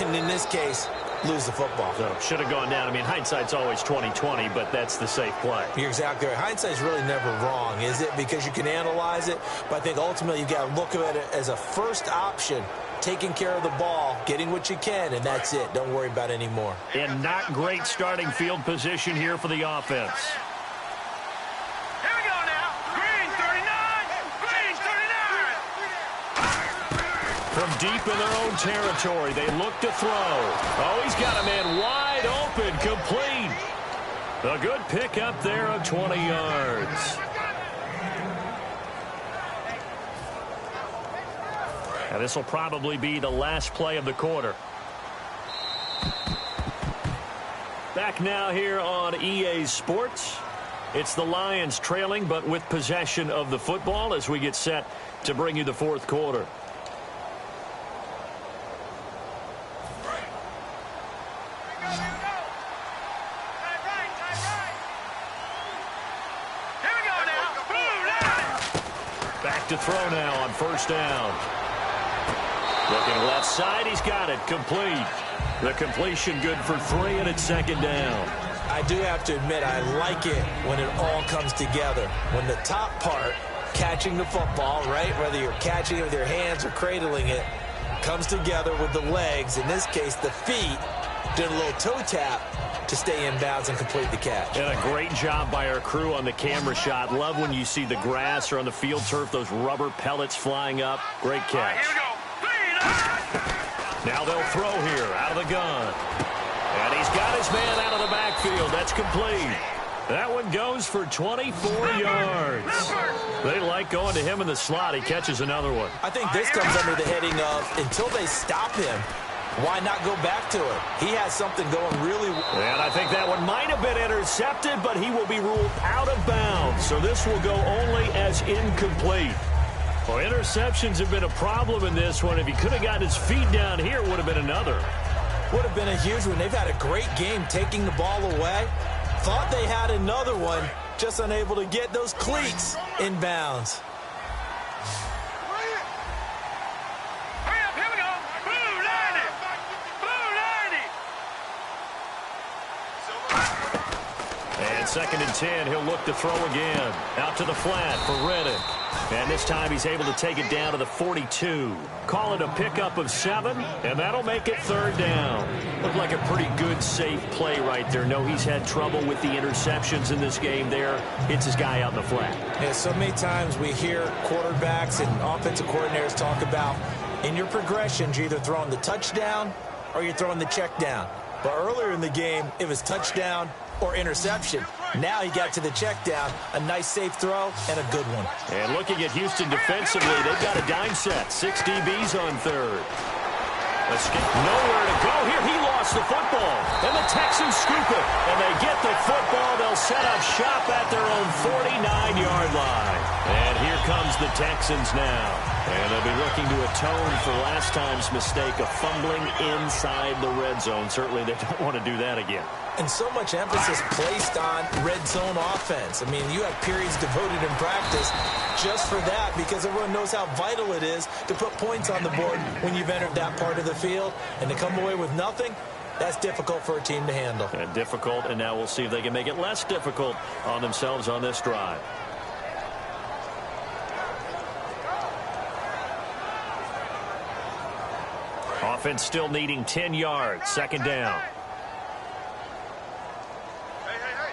Speaker 3: and in this case, lose the football?
Speaker 2: So should have gone down. I mean, hindsight's always 20/20, but that's the safe play.
Speaker 3: You're exactly right. Hindsight's really never wrong, is it? Because you can analyze it, but I think ultimately you got to look at it as a first option, taking care of the ball, getting what you can, and that's it. Don't worry about any more.
Speaker 2: And not great starting field position here for the offense.
Speaker 4: Here we go now. Green 39. Green 39.
Speaker 2: From deep in their own territory, they look to throw. Oh, he's got a man wide open, complete. A good pickup there of 20 yards. And this will probably be the last play of the quarter. Back now here on EA Sports. It's the Lions trailing, but with possession of the football as we get set to bring you the fourth quarter. Back to throw now on first down. Looking left side, he's got it, complete. The completion good for 3, and it's second down.
Speaker 3: I do have to admit, I like it when it all comes together. When the top part, catching the football, right, whether you're catching it with your hands or cradling it, comes together with the legs, in this case the feet, did a little toe tap to stay in bounds and complete the catch.
Speaker 2: And a great job by our crew on the camera shot. Love when you see the grass or on the field turf, those rubber pellets flying up. Great catch.
Speaker 4: Here we go.
Speaker 2: Now they'll throw here out of the gun. And he's got his man out of the backfield. That's complete. That one goes for 24 yards. They like going to him in the slot. He catches another one.
Speaker 3: I think this comes under the heading of, until they stop him, why not go back to it? He has something going really well.
Speaker 2: And I think that one might have been intercepted, but he will be ruled out of bounds. So this will go only as incomplete. Well, interceptions have been a problem in this one. If he could have gotten his feet down here, it would have been another.
Speaker 3: Would have been a huge one. They've had a great game taking the ball away. Thought they had another one, just unable to get those cleats in bounds.
Speaker 4: Hurry up, here we go. Blue 90. Blue 90.
Speaker 2: And second and 10, he'll look to throw again. Out to the flat for Reddick. And this time he's able to take it down to the 42. Call it a pickup of 7, and that'll make it third down. Looked like a pretty good, safe play right there. No, he's had trouble with the interceptions in this game there. Hits his guy out in the flat.
Speaker 3: Yeah, so many times we hear quarterbacks and offensive coordinators talk about in your progressions, you're either throwing the touchdown or you're throwing the check down. But earlier in the game, it was touchdown or interception. Now he got to the check down, a nice safe throw, and a good one.
Speaker 2: And looking at Houston defensively, they've got a dime set. 6 DBs on third. Nowhere to go here. He lost the football. And the Texans scoop it. And they get the football. They'll set up shop at their own 49-yard line. And here comes the Texans now. And they'll be looking to atone for last time's mistake of fumbling inside the red zone. Certainly they don't want to do that again.
Speaker 3: And so much emphasis placed on red zone offense. I mean, you have periods devoted in practice just for that because everyone knows how vital it is to put points on the board when you've entered that part of the field. And to come away with nothing, that's difficult for a team to handle.
Speaker 2: And difficult, and now we'll see if they can make it less difficult on themselves on this drive. Offense still needing 10 yards. Second down.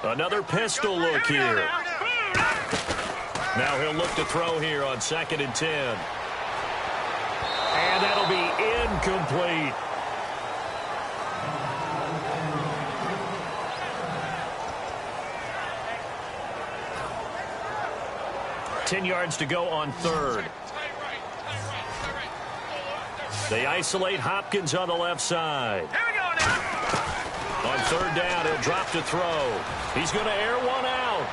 Speaker 2: Another pistol look here. Now he'll look to throw here on second and 10. And that'll be incomplete. Ten yards to go on third. They isolate Hopkins on the left side. On third down, he'll drop to throw. He's going to air one out.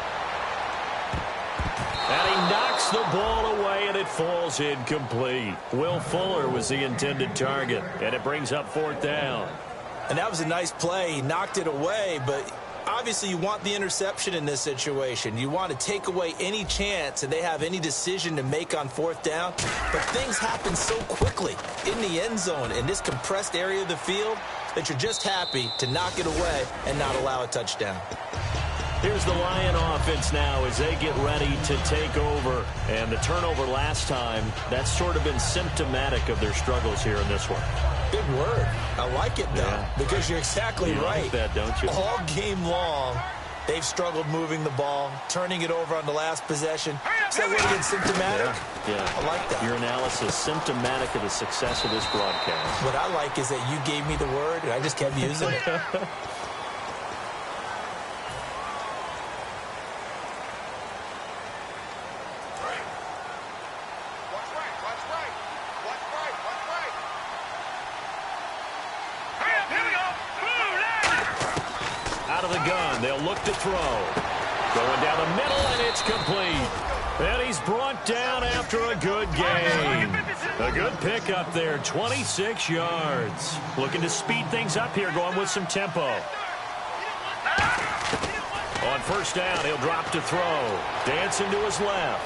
Speaker 2: And he knocks the ball away, and it falls incomplete. Will Fuller was the intended target, and it brings up fourth down.
Speaker 3: And that was a nice play. He knocked it away, but obviously you want the interception in this situation. You want to take away any chance and they have any decision to make on fourth down. But things happen so quickly in the end zone in this compressed area of the field that you're just happy to knock it away and not allow a touchdown.
Speaker 2: Here's the Lion offense now as they get ready to take over. And the turnover last time, that's sort of been symptomatic of their struggles here in this one.
Speaker 3: Big word. I like it, though, because you're exactly right.
Speaker 2: Like that, don't you?
Speaker 3: All game long, they've struggled moving the ball, turning it over on the last possession. Is that word again, symptomatic?
Speaker 2: Yeah.
Speaker 3: I like that.
Speaker 2: Your analysis, symptomatic of the success of this broadcast.
Speaker 3: What I like is that you gave me the word, and I just kept using it.
Speaker 2: gun. They'll look to throw. Going down the middle, and it's complete. And he's brought down after a good game. A good pickup there, 26 yards. Looking to speed things up here, going with some tempo. On first down, he'll drop to throw. Dancing to his left.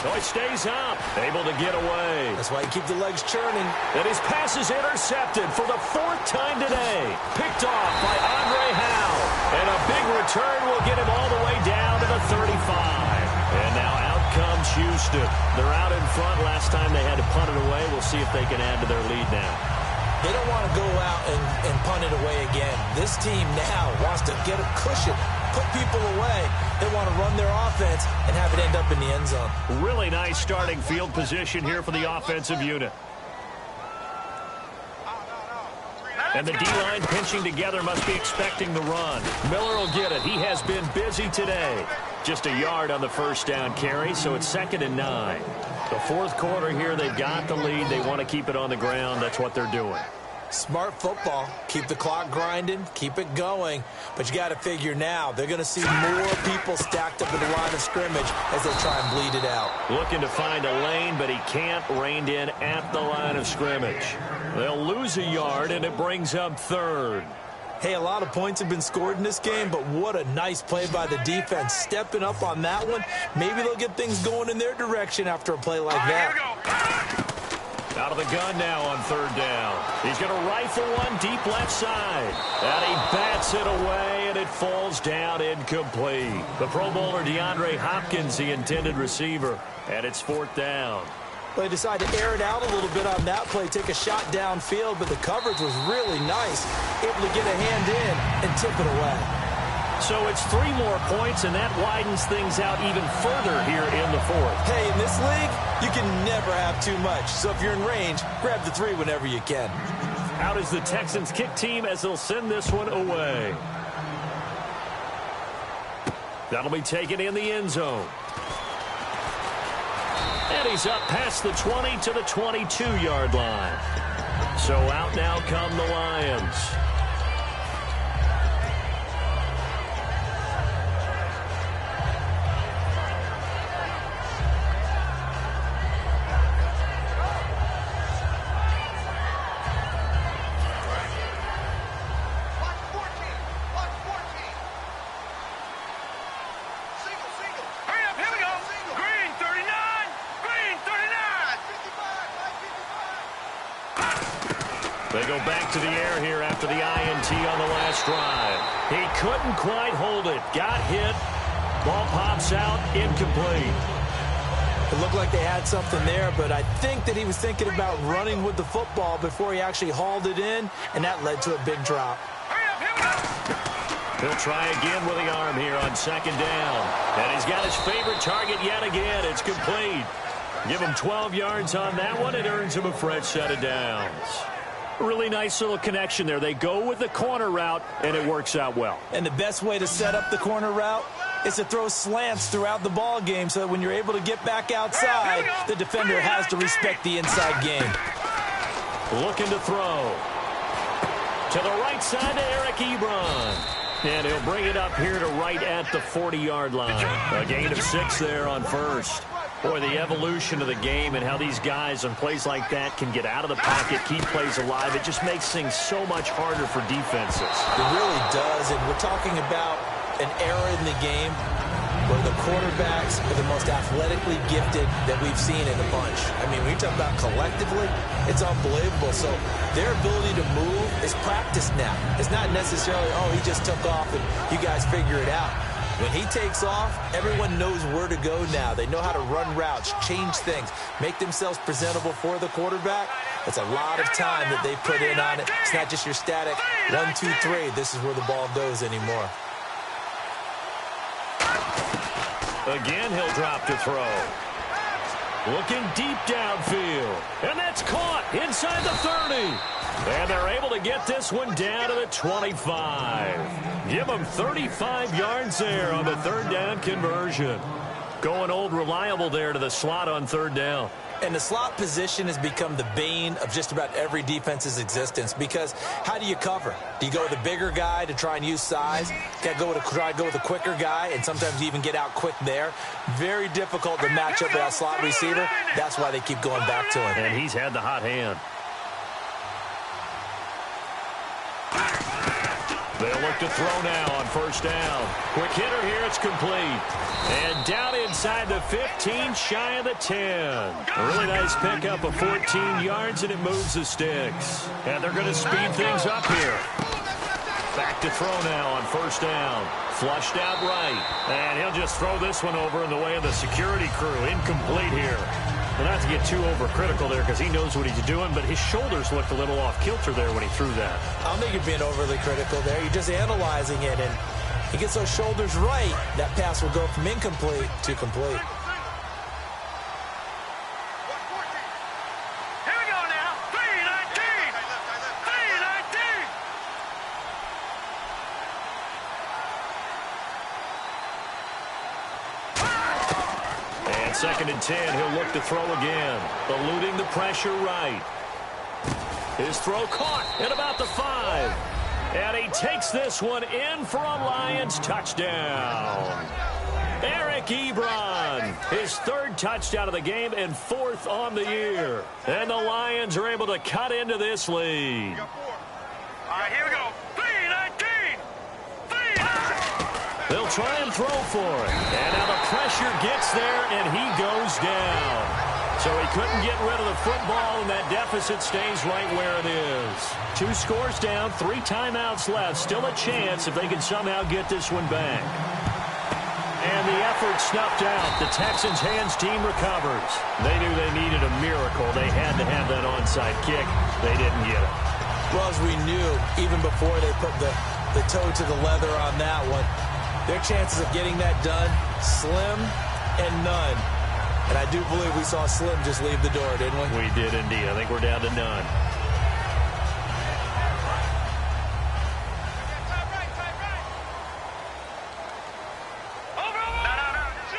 Speaker 2: So he stays up, able to get away.
Speaker 3: That's why you keep the legs churning.
Speaker 2: And his pass is intercepted for the 4th time today. Picked off by Andre Howe. And a big return will get him all the way down to the 35. And now out comes Houston. They're out in front. Last time they had to punt it away. We'll see if they can add to their lead now.
Speaker 3: They don't want to go out and punt it away again. This team now wants to get a cushion, put people away. They want to run their offense and have it end up in the end zone.
Speaker 2: Really nice starting field position here for the offensive unit. And the D-line pinching together must be expecting the run. Miller will get it. He has been busy today. Just a yard on the first down carry, so it's 2nd and 9. The 4th quarter here, they've got the lead. They want to keep it on the ground. That's what they're doing.
Speaker 3: Smart football. Keep the clock grinding. Keep it going. But you got to figure now, they're going to see more people stacked up in the line of scrimmage as they try and bleed it out.
Speaker 2: Looking to find a lane, but he can't. Reined in at the line of scrimmage. They'll lose a yard, and it brings up 3rd.
Speaker 3: Hey, a lot of points have been scored in this game, but what a nice play by the defense. Stepping up on that one. Maybe they'll get things going in their direction after a play like that.
Speaker 2: Out of the gun now on 3rd down. He's going to rifle one deep left side. And he bats it away, and it falls down incomplete. The Pro Bowler DeAndre Hopkins, the intended receiver. And it's 4th down.
Speaker 3: They decided to air it out a little bit on that play, take a shot downfield, but the coverage was really nice. Able to get a hand in and tip it away.
Speaker 2: So it's 3 more points, and that widens things out even further here in the 4th.
Speaker 3: Hey, in this league, you can never have too much. So if you're in range, grab the 3 whenever you can.
Speaker 2: Out is the Texans kick team as they'll send this one away. That'll be taken in the end zone. And he's up past the 20 to the 22-yard line. So out now come the Lions. They go back to the air here after the INT on the last drive. He couldn't quite hold it. Got hit. Ball pops out. Incomplete.
Speaker 3: It looked like they had something there, but I think that he was thinking about running with the football before he actually hauled it in, and that led to a big drop.
Speaker 2: He'll try again with the arm here on 2nd down. And he's got his favorite target yet again. It's complete. Give him 12 yards on that one. It earns him a fresh set of downs. Really nice little connection there. They go with the corner route, and it works out well.
Speaker 3: And the best way to set up the corner route is to throw slants throughout the ball game so that when you're able to get back outside, the defender has to respect the inside game.
Speaker 2: Looking to throw. To the right side to Eric Ebron. And he'll bring it up here to right at the 40-yard line. A gain of 6 there on first. Boy, the evolution of the game and how these guys on plays like that can get out of the pocket, keep plays alive, it just makes things so much harder for defenses.
Speaker 3: It really does, and we're talking about an era in the game where the quarterbacks are the most athletically gifted that we've seen in a bunch. I mean, when you talk about collectively, it's unbelievable. So their ability to move is practiced now. It's not necessarily, oh, he just took off and you guys figure it out. When he takes off, everyone knows where to go now. They know how to run routes, change things, make themselves presentable for the quarterback. It's a lot of time that they put in on it. It's not just your static 1, 2, 3. This is where the ball goes anymore.
Speaker 2: Again, he'll drop to throw. Looking deep downfield. And that's caught inside the 30. And they're able to get this one down to the 25. Give them 35 yards there on the 3rd down conversion. Going old reliable there to the slot on 3rd down.
Speaker 3: And the slot position has become the bane of just about every defense's existence because how do you cover? Do you go with a bigger guy to try and use size? Got to try to go with a quicker guy, and sometimes you even get out quick there. Very difficult to match up with that slot receiver. That's why they keep going back to him.
Speaker 2: And he's had the hot hand. They'll look to throw now on first down. Quick hitter here, it's complete. And down inside the 15, shy of the 10. A really nice pickup of 14 yards, and it moves the sticks. And they're going to speed things up here. Back to throw now on first down. Flushed out right. And he'll just throw this one over in the way of the security crew. Incomplete here. Well, not to get too overcritical there because he knows what he's doing, but his shoulders looked a little off kilter there when he threw that.
Speaker 3: I don't think you're being overly critical there. You're just analyzing it, and he gets those shoulders right. That pass will go from incomplete to complete.
Speaker 4: Here we go now. 3-19. 3-19.
Speaker 2: And 2nd and 10, he'll look to throw again. Eluding the pressure right. His throw caught at about the 5. And he takes this one in for a Lions touchdown. Eric Ebron, his 3rd touchdown of the game and 4th on the year. And the Lions are able to cut into this lead.
Speaker 4: All right, here we go. 3-19. 3.
Speaker 2: They'll try and throw for it. And now the pressure gets there, and he goes down. So he couldn't get rid of the football, and that deficit stays right where it is. 2 scores down, 3 timeouts left. Still a chance if they can somehow get this one back. And the effort snuffed out. The Texans' hands team recovers. They knew they needed a miracle. They had to have that onside kick. They didn't get it.
Speaker 3: Well, as we knew, even before they put the toe to the leather on that one, their chances of getting that done, slim and none. And I do believe we saw Slim just leave the door, didn't we?
Speaker 2: We did indeed. I think we're down to none.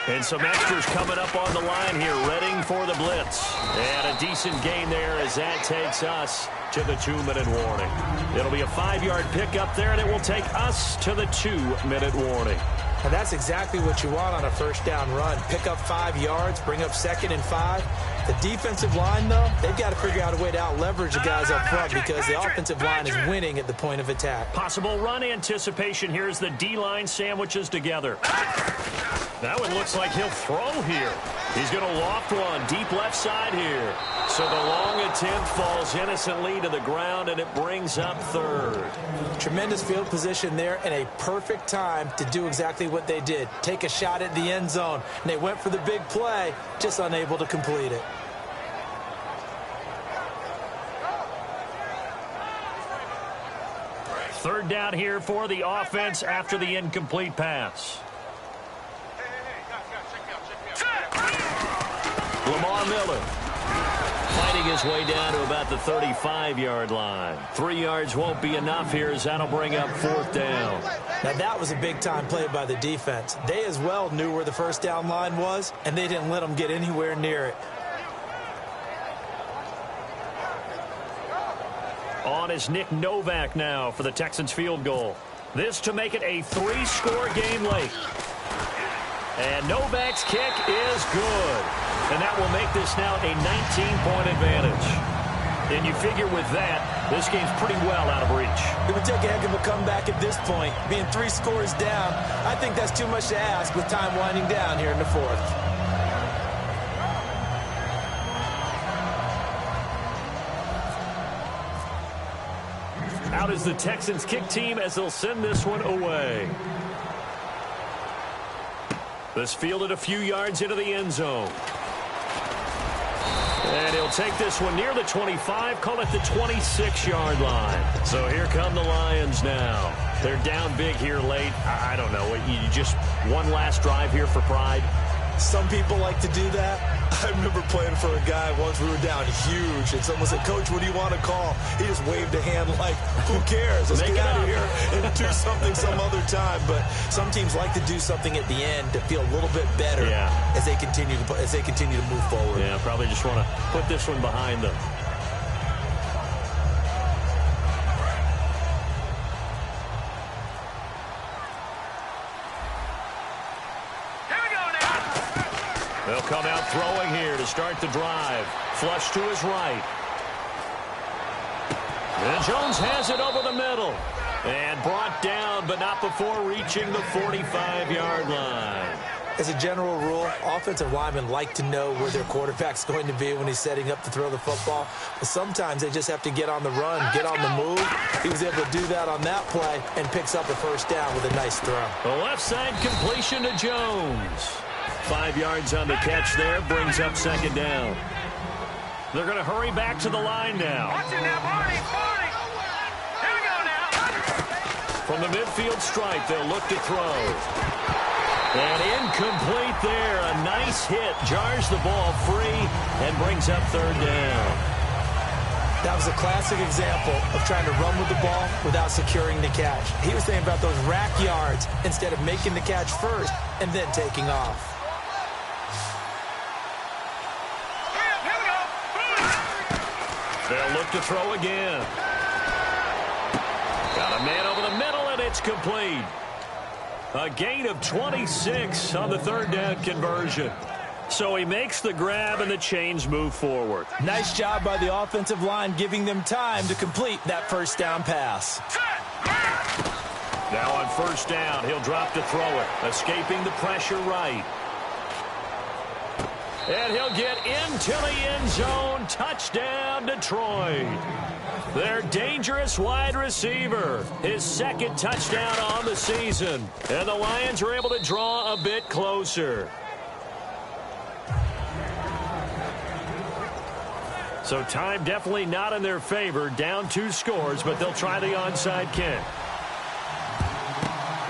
Speaker 2: And some extras coming up on the line here, readying for the blitz. And a decent gain there as that takes us to the 2-minute warning. It'll be a 5-yard pickup there, and it will take us to the 2-minute warning.
Speaker 3: And that's exactly what you want on a first down run. Pick up 5 yards, bring up 2nd and 5. The defensive line, though, they've got to figure out a way to out-leverage the guys up front because the offensive line is winning at the point of attack.
Speaker 2: Possible run anticipation here as the D-line sandwiches together. That one looks like he'll throw here. He's going to loft one deep left side here. So the long attempt falls innocently to the ground, and it brings up 3rd.
Speaker 3: Tremendous field position there and a perfect time to do exactly what they did. Take a shot at the end zone. And they went for the big play, just unable to complete it.
Speaker 2: Third down here for the offense after the incomplete pass. Lamar Miller fighting his way down to about the 35-yard line. 3 yards won't be enough here as that'll bring up 4th down.
Speaker 3: Now that was a big-time play by the defense. They as well knew where the first down line was, and they didn't let them get anywhere near it.
Speaker 2: On is Nick Novak now for the Texans field goal. This to make it a 3-score game late. And Novak's kick is good. And that will make this now a 19-point advantage. And you figure with that, this game's pretty well out of reach.
Speaker 3: It would take a heck of a comeback at this point. Being 3 scores down, I think that's too much to ask with time winding down here in the 4th.
Speaker 2: Out is the Texans kick team as they'll send this one away. This fielded a few yards into the end zone. And he'll take this one near the 25, call it the 26-yard line. So here come the Lions now. They're down big here late. I don't know. You just one last drive here for pride.
Speaker 3: Some people like to do that. I remember playing for a guy once. We were down huge, and someone said, "Coach, what do you want to call?" He just waved a hand like, "Who cares? Let's get out of here and do something some other time." But some teams like to do something at the end to feel a little bit better as they continue to move forward.
Speaker 2: Yeah, probably just want to put this one behind them. They'll come out throwing here to start the drive. Flush to his right. And Jones has it over the middle. And brought down, but not before reaching the 45-yard line.
Speaker 3: As a general rule, offensive linemen like to know where their quarterback's going to be when he's setting up to throw the football. But sometimes they just have to get on the run, get on the move. He was able to do that on that play and picks up a first down with a nice throw.
Speaker 2: The left side completion to Jones. 5 yards on the catch there, brings up second down. They're going to hurry back to the line now.
Speaker 4: Watch it now, Barney. Here we go now.
Speaker 2: From the midfield stripe, they'll look to throw. And incomplete there. A nice hit. Jars the ball free and brings up third down.
Speaker 3: That was a classic example of trying to run with the ball without securing the catch. He was thinking about those rack yards instead of making the catch first and then taking off.
Speaker 2: They'll look to throw again. Got a man over the middle, and it's complete. A gain of 26 on the third down conversion. So he makes the grab, and the chains move forward.
Speaker 3: Nice job by the offensive line, giving them time to complete that first down pass.
Speaker 2: Now on first down, he'll drop to throw it, escaping the pressure right. And he'll get into the end zone. Touchdown, Detroit. Their dangerous wide receiver. His second touchdown on the season. And the Lions are able to draw a bit closer. So time definitely not in their favor. Down 2 scores, but they'll try the onside kick.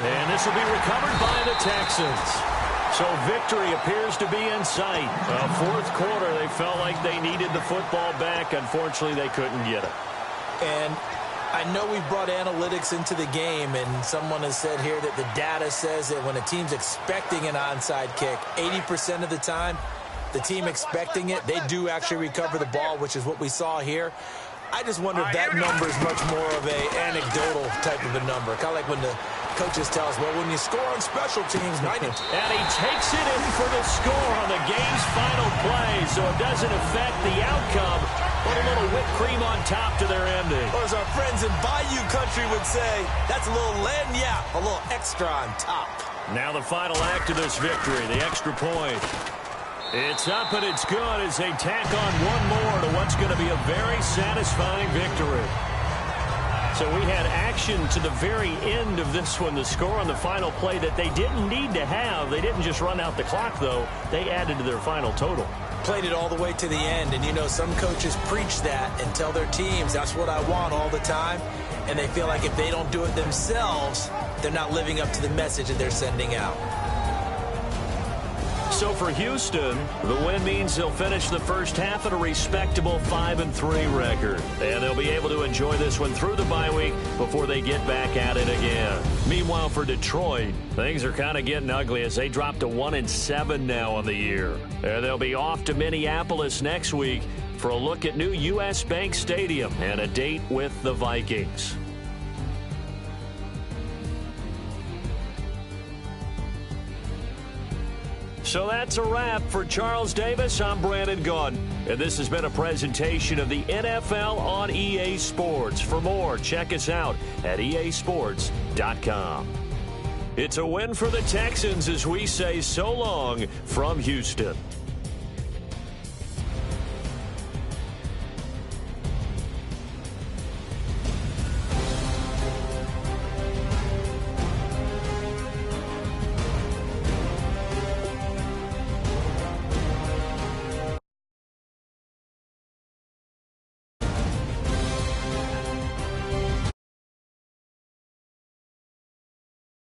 Speaker 2: And this will be recovered by the Texans. So victory appears to be in sight. Fourth quarter, they felt like they needed the football back. Unfortunately, they couldn't get it.
Speaker 3: And I know we've brought analytics into the game, and someone has said here that the data says that when a team's expecting an onside kick, 80% of the time, the team expecting it, they do actually recover the ball, which is what we saw here. I just wonder if that number is much more of a anecdotal type of a number. Kind of like when the coaches tell us, well, when you score on special teams, 90.
Speaker 2: And he takes it in for the score on the game's final play, so it doesn't affect the outcome. Put a little whipped cream on top to their ending.
Speaker 3: Or as our friends in Bayou Country would say, that's a little lagniappe, a little extra on top.
Speaker 2: Now the final act of this victory, the extra point. It's up and it's good as they tack on one more to what's going to be a very satisfying victory. So we had action to the very end of this one, the score on the final play that they didn't need to have. They didn't just run out the clock, though. They added to their final total.
Speaker 3: Played it all the way to the end, and you know some coaches preach that and tell their teams that's what I want all the time, and they feel like if they don't do it themselves, they're not living up to the message that they're sending out.
Speaker 2: So for Houston, the win means they'll finish the first half at a respectable 5-3 record. And they'll be able to enjoy this one through the bye week before they get back at it again. Meanwhile, for Detroit, things are kind of getting ugly as they drop to 1-7 now on the year. And they'll be off to Minneapolis next week for a look at new U.S. Bank Stadium and a date with the Vikings. So that's a wrap for Charles Davis. I'm Brandon Gaudin, and this has been a presentation of the NFL on EA Sports. For more, check us out at easports.com. It's a win for the Texans as we say so long from Houston.